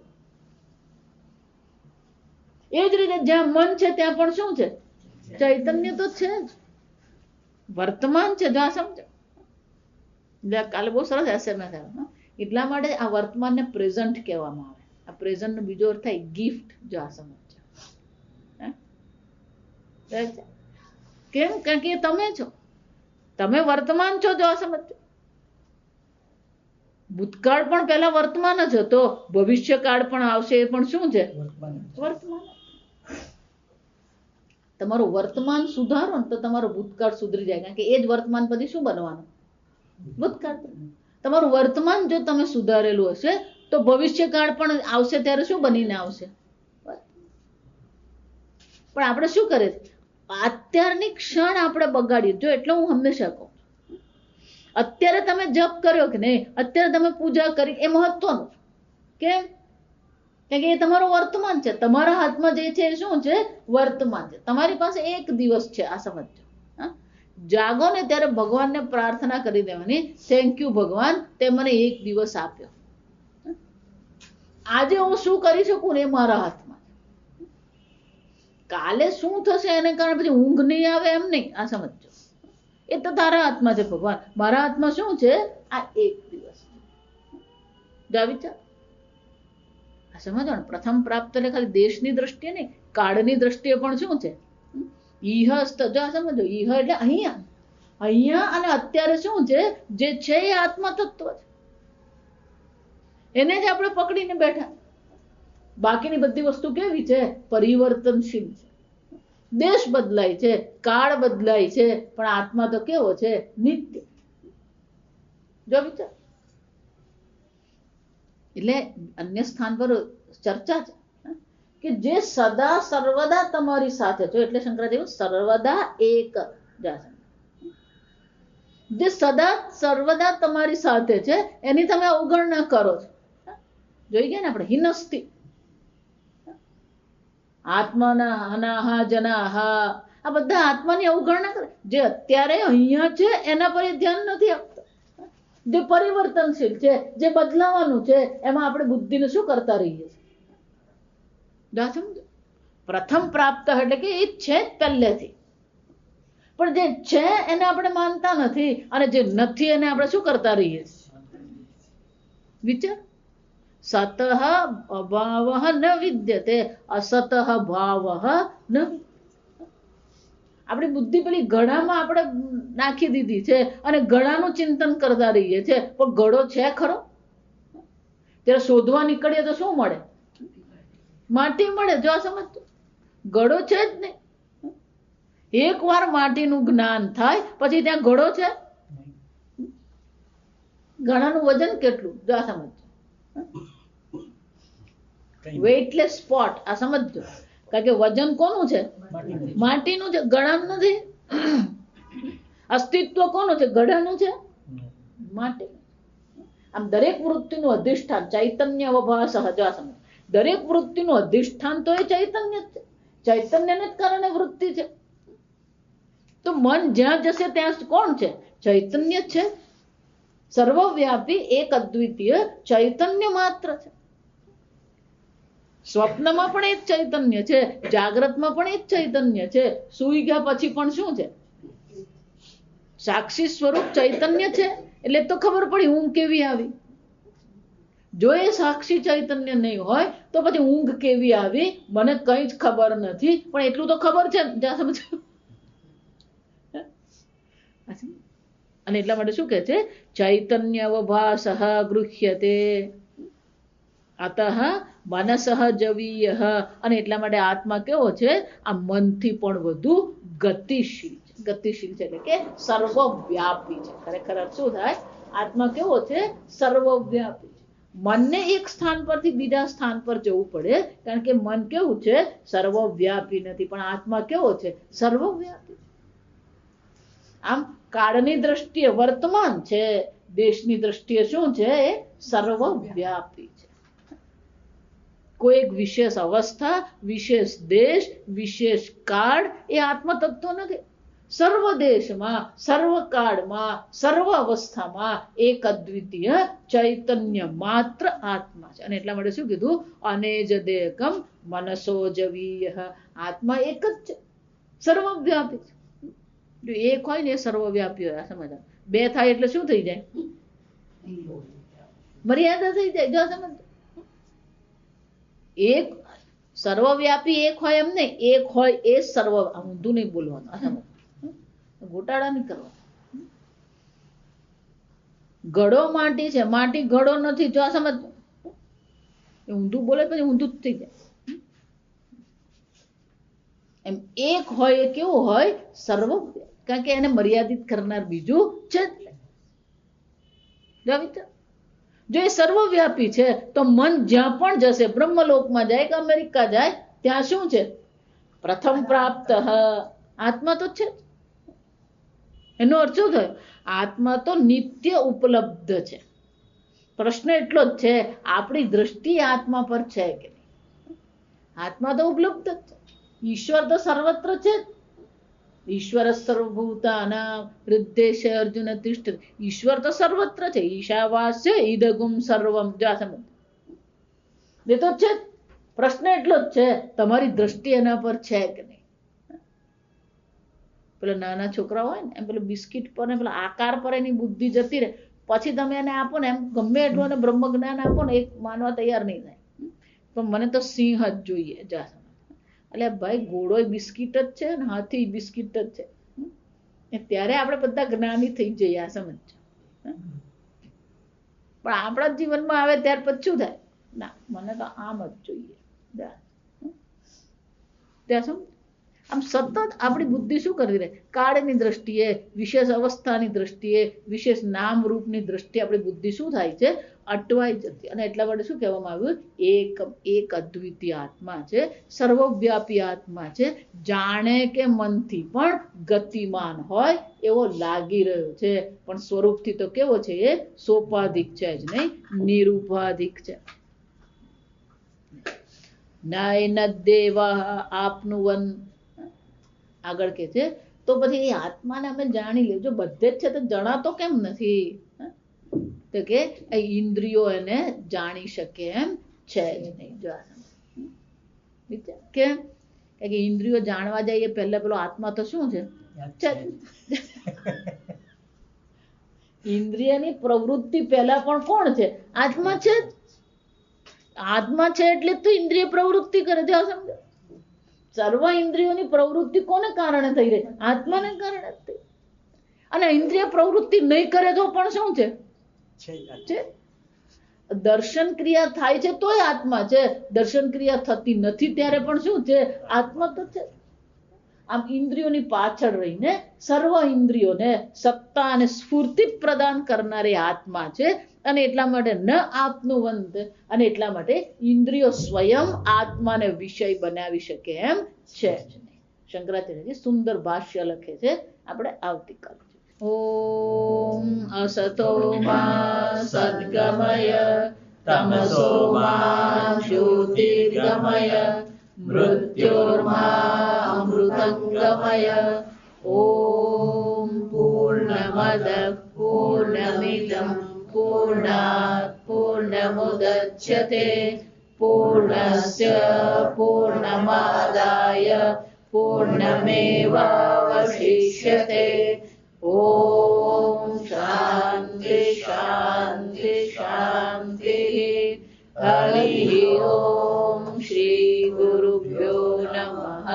એ જ રીતે જ્યાં મન છે ત્યાં પણ શું છે? ચૈતન્ય તો છે જ. વર્તમાન છે. જો સમજો, કાલે બહુ સરસ એસેમાં થયો. એટલા માટે આ વર્તમાનને પ્રેઝન્ટ કહેવામાં આવે. આ પ્રેઝન્ટ નો બીજો અર્થ થાય ગિફ્ટ. જો આ સમજો, કેમ? કારણ કે તમે છો, તમે વર્તમાન છો. જો આ સમજો, ભૂતકાળ પણ પહેલા વર્તમાન જ હતો, ભવિષ્યકાળ પણ આવશે એ પણ શું છે? વર્તમાન. તમારું વર્તમાન સુધારો ને તો તમારો ભૂતકાળ સુધરી જાય. કારણ કે એ જ વર્તમાન પછી શું બનવાનું? ભૂતકાળ. તમારું વર્તમાન જો તમે સુધારેલું હશે તો ભવિષ્યકાળ પણ આવશે ત્યારે શું બનીને આવશે? પણ આપણે શું કરે? અત્યારની ક્ષણ આપણે બગાડીએ. જો એટલે હું હંમેશા કહું, અત્યારે તમે જપ કર્યો કે નહીં, અત્યારે તમે પૂજા કરી, એ મહત્વનું. કેમ? કે એ તમારું વર્તમાન છે. તમારા હાથમાં જે છે એ શું છે? વર્તમાન છે. તમારી પાસે એક દિવસ છે. આ સમજો. જાગો ને ત્યારે ભગવાનને પ્રાર્થના કરી દેવાની, થેન્ક યુ ભગવાન, તે મને એક દિવસ આપ્યો. આજે હું શું કરી શકું એ મારા હાથમાં. કાલે શું થશે એને કારણે પછી ઊંઘ નહીં આવે એમ નહીં. આ સમજો, એ તો તારા હાથમાં છે ભગવાન. મારા હાથમાં શું છે? આ એક દિવસ. વિચાર, આ સમજો ને. પ્રથમ પ્રાપ્ત એટલે ખાલી દેશની દ્રષ્ટિએ નહીં, કાળની દ્રષ્ટિએ પણ શું છે? ઈહસ્ત. જો આ સમજો, ઈહ એટલે અહીંયા. અહીંયા અને અત્યારે શું છે? જે છે એ આત્મા તત્વ છે. એને જ આપણે પકડીને બેઠા. બાકીની બધી વસ્તુ કેવી છે? પરિવર્તનશીલ છે. દેશ બદલાય છે, કાળ બદલાય છે, પણ આત્મા તો કેવો છે? નિત્ય. જો વિચાર, એટલે અન્ય સ્થાન પર ચર્ચા છે કે જે સદા સર્વદા તમારી સાથે છો. એટલે શંકરાચાર્ય સર્વદા એક. જે સદા સર્વદા તમારી સાથે છે એની તમે અવગણના કરો છો. જોઈ ગયા ને આપણે? હિનસ્તિ આત્માના અનાહા જનાહા, આ બધા આત્માની અવગણના કરે. જે અત્યારે અહીંયા છે એના પર ધ્યાન નથી આપતા. જે પરિવર્તનશીલ છે, જે બદલાવાનું છે, એમાં આપણે બુદ્ધિને શું કરતા રહીએ છીએ? સમજો, પ્રથમ પ્રાપ્ત એટલે કે એ છે જ પહેલેથી, પણ જે છે એને આપણે માનતા નથી અને જે નથી એને આપણે શું કરતા રહીએ છીએ? વિચાર, સતઃ અભાવ ન વિદ્યતે અસતઃ ભાવ ન. આપણી બુદ્ધિ પેલી ઘડામાં આપણે નાખી દીધી છે અને ઘડાનું ચિંતન કરતા રહીએ છીએ, પણ ઘડો છે ખરો? ત્યારે શોધવા નીકળીએ તો શું મળે? માટી મળે. જો આ સમજ, ઘડો છે જ નહીં. એક વાર માટીનું જ્ઞાન થાય પછી ત્યાં ઘડો છે? ઘડાનું વજન કેટલું? જો આ સમજ, વેઇટલેસ સ્પોટ. આ સમજો, કારણ કે વજન કોનું છે? માટીનું છે, ઘડાનું નથી. અસ્તિત્વ કોનું છે? ઘડાનું છે, માટી. આમ દરેક વૃત્તિનું અધિષ્ઠાન ચૈતન્ય અવભાસ. જો આ સમજ, દરેક વૃત્તિનું અધિષ્ઠાન તો એ ચૈતન્ય જ છે. ચૈતન્યને જ કારણે વૃત્તિ છે. તો મન જ્યાં જશે ત્યાં કોણ છે? ચૈતન્ય છે. સર્વવ્યાપી એક અદ્વિતીય ચૈતન્ય માત્ર છે. સ્વપ્નમાં પણ એક ચૈતન્ય છે, જાગ્રતમાં પણ એક ચૈતન્ય છે, સૂઈ ગયા પછી પણ શું છે? સાક્ષી સ્વરૂપ ચૈતન્ય છે. એટલે તો ખબર પડી ઊંઘ કેવી આવી. જો એ સાક્ષી ચૈતન્ય નહીં હોય તો પછી ઊંઘ કેવી આવી મને કઈ જ ખબર નથી, પણ એટલું તો ખબર છે. અને એટલા માટે શું કહે છે? ચૈતન્ય અવભાસ ગૃહ્યતે અતઃ મનસઃ જવીય. અને એટલા માટે આત્મા કેવો છે? આ મનથી પણ વધુ ગતિશીલ છે. ગતિશીલ છે એટલે કે સર્વવ્યાપી છે. ખરેખર શું થાય? આત્મા કેવો છે? સર્વવ્યાપી છે. મનને એક સ્થાન પરથી બીજા સ્થાન પર જવું પડે, કારણ કે મન કેવું છે? સર્વવ્યાપી નથી, પણ આત્મા કેવો છે? સર્વવ્યાપી. આમ કાળની દ્રષ્ટિએ વર્તમાન છે, દેશની દ્રષ્ટિએ શું છે? એ સર્વવ્યાપી છે. કોઈ એક વિશેષ અવસ્થા, વિશેષ દેશ, વિશેષ કાળ એ આત્મ તત્વ નથી. સર્વ દેશમાં, સર્વ કાળમાં, સર્વ અવસ્થામાં એક અદ્વિતીય ચૈતન્ય માત્ર આત્મા છે. અને એટલા માટે શું કીધું? અનેજ દેકમ મનસો જવીય. આત્મા એક જ છે, સર્વવ્યાપી છે. જો એક હોય ને એ સર્વવ્યાપી હોય. સમજ? બે થાય એટલે શું થઈ જાય? મર્યાદા થઈ જાય. જો સમજ, એક સર્વવ્યાપી એક હોય એમ નહીં, એક હોય એ સર્વ. ઊંધું નહીં બોલવાનું, ગોટાળા નહીં કરવાના. ઘડો માટી છે, માટી ઘડો નથી. જો સમજ, ઊંધું બોલે પછી ઊંધું જ થઈ જાય. એમ એક હોય એ કેવું હોય? સર્વવ્યાપી. કારણ કે એને મર્યાદિત કરનાર બીજું છે જ. જો એ સર્વવ્યાપી છે તો મન જ્યાં પણ જશે, બ્રહ્મલોકમાં જાય કે અમેરિકા જાય, ત્યાં શું છે? પ્રથમ પ્રાપ્ત. આત્મા તો છે. એનો અર્થ શું થયો? આત્મા તો નિત્ય ઉપલબ્ધ છે. પ્રશ્ન એટલો જ છે, આપણી દ્રષ્ટિ આત્મા પર છે કે નહીં? આત્મા તો ઉપલબ્ધ જ છે. ઈશ્વર તો સર્વત્ર છે. ઈશ્વર સર્વભૂતાનાં હૃદ્દેશ અર્જુન તિષ્ઠ. ઈશ્વર તો સર્વત્ર છે. ઈશાવાસ્ય ઇદગુમ સર્વમ. એ તો છે. પ્રશ્ન એટલો જ છે, તમારી દ્રષ્ટિ એના પર છે કે નહીં? પેલા નાના છોકરા હોય ને, એમ પેલું બિસ્કિટ પર ને પેલા આકાર પર એની બુદ્ધિ જતી રહે, પછી તમે એને આપો ને, એમ ગમે એટલું એને બ્રહ્મ જ્ઞાન આપો ને, એક માનવા તૈયાર નહીં થાય. પણ મને તો સિંહ જ જોઈએ. એટલે ભાઈ, ઘોડો બિસ્કિટ જ છે ને હાથી બિસ્કિટ જ છે. ત્યારે આપણે બધા જ્ઞાની થઈ જઈએ. આ સમજ. પણ આપણા જીવનમાં આવે ત્યાર પછી શું થાય? ના, મને તો આમ જ જોઈએ. ત્યાં સમજ. આમ સતત આપણી બુદ્ધિ શું કરી રહે? કાળની દ્રષ્ટિએ, વિશેષ અવસ્થાની દ્રષ્ટિએ, વિશેષ નામ રૂપની દ્રષ્ટિએ આપણી બુદ્ધિ શું થાય છે? અટવાઈ જતી. અને એટલા માટે શું કહેવામાં આવ્યું? એક અદ્વિતીય આત્મા છે, સર્વવ્યાપી આત્મા છે. જાણે કે મનથી પણ ગતિમાન હોય એવો લાગી રહ્યો છે, પણ સ્વરૂપથી તો કેવો છે? એ સોપાધિક છે જ નહીં, નિરૂપાધિક છે. નાય દેવા આપનું વન. આગળ કે છે, તો પછી એ આત્માને અમે જાણી લેજો. બધે જ છે તો જણાતો કેમ નથી? તો કે ઇન્દ્રિયો એને જાણી શકે એમ છે જ નહીં. કેમ? કે ઇન્દ્રિયો જાણવા જાય એ પહેલા પેલો આત્મા તો શું છે? ઇન્દ્રિયની પ્રવૃત્તિ પહેલા પણ કોણ છે? આત્મા છે. આત્મા છે એટલે તો ઇન્દ્રિય પ્રવૃત્તિ કરે છે. સમજો, સર્વ ઇન્દ્રિયોની પ્રવૃત્તિ કોને કારણે થઈ રહી? આત્માને કારણે થઈ. અને ઇન્દ્રિય પ્રવૃત્તિ નહીં કરે તો પણ શું છે? દર્શન ક્રિયા થાય છે તોય આત્મા છે. દર્શન ક્રિયા થતી નથી ત્યારે પણ શું છે? આત્મા તો છે. આમ ઇન્દ્રિયોની પાછળ રહીને સર્વ ઇન્દ્રિયોને સત્તા અને સ્ફૂર્તિ પ્રદાન કરનારી આત્મા છે. અને એટલા માટે ન આપનું વંત. અને એટલા માટે ઇન્દ્રિયો સ્વયં આત્માને વિષય બનાવી શકે એમ છે જ નહીં. શંકરાચાર્યજી સુંદર ભાષ્ય લખે છે. આપણે આવતીકાલ. ઓમ અસતો મા સદ્ગમય તમસો મા જ્યોતિર્ગમય મૃત્યોર્મા અમૃતંગમય. ઓમ पूर्णमिदं पूर्णात् पूर्णमुदच्यते पूर्णस्य पूर्णमादाय पूर्णमेवावशिष्यते ॐ शान्ति शान्ति शान्तिः हरिः ॐ श्री गुरुभ्यो नमः।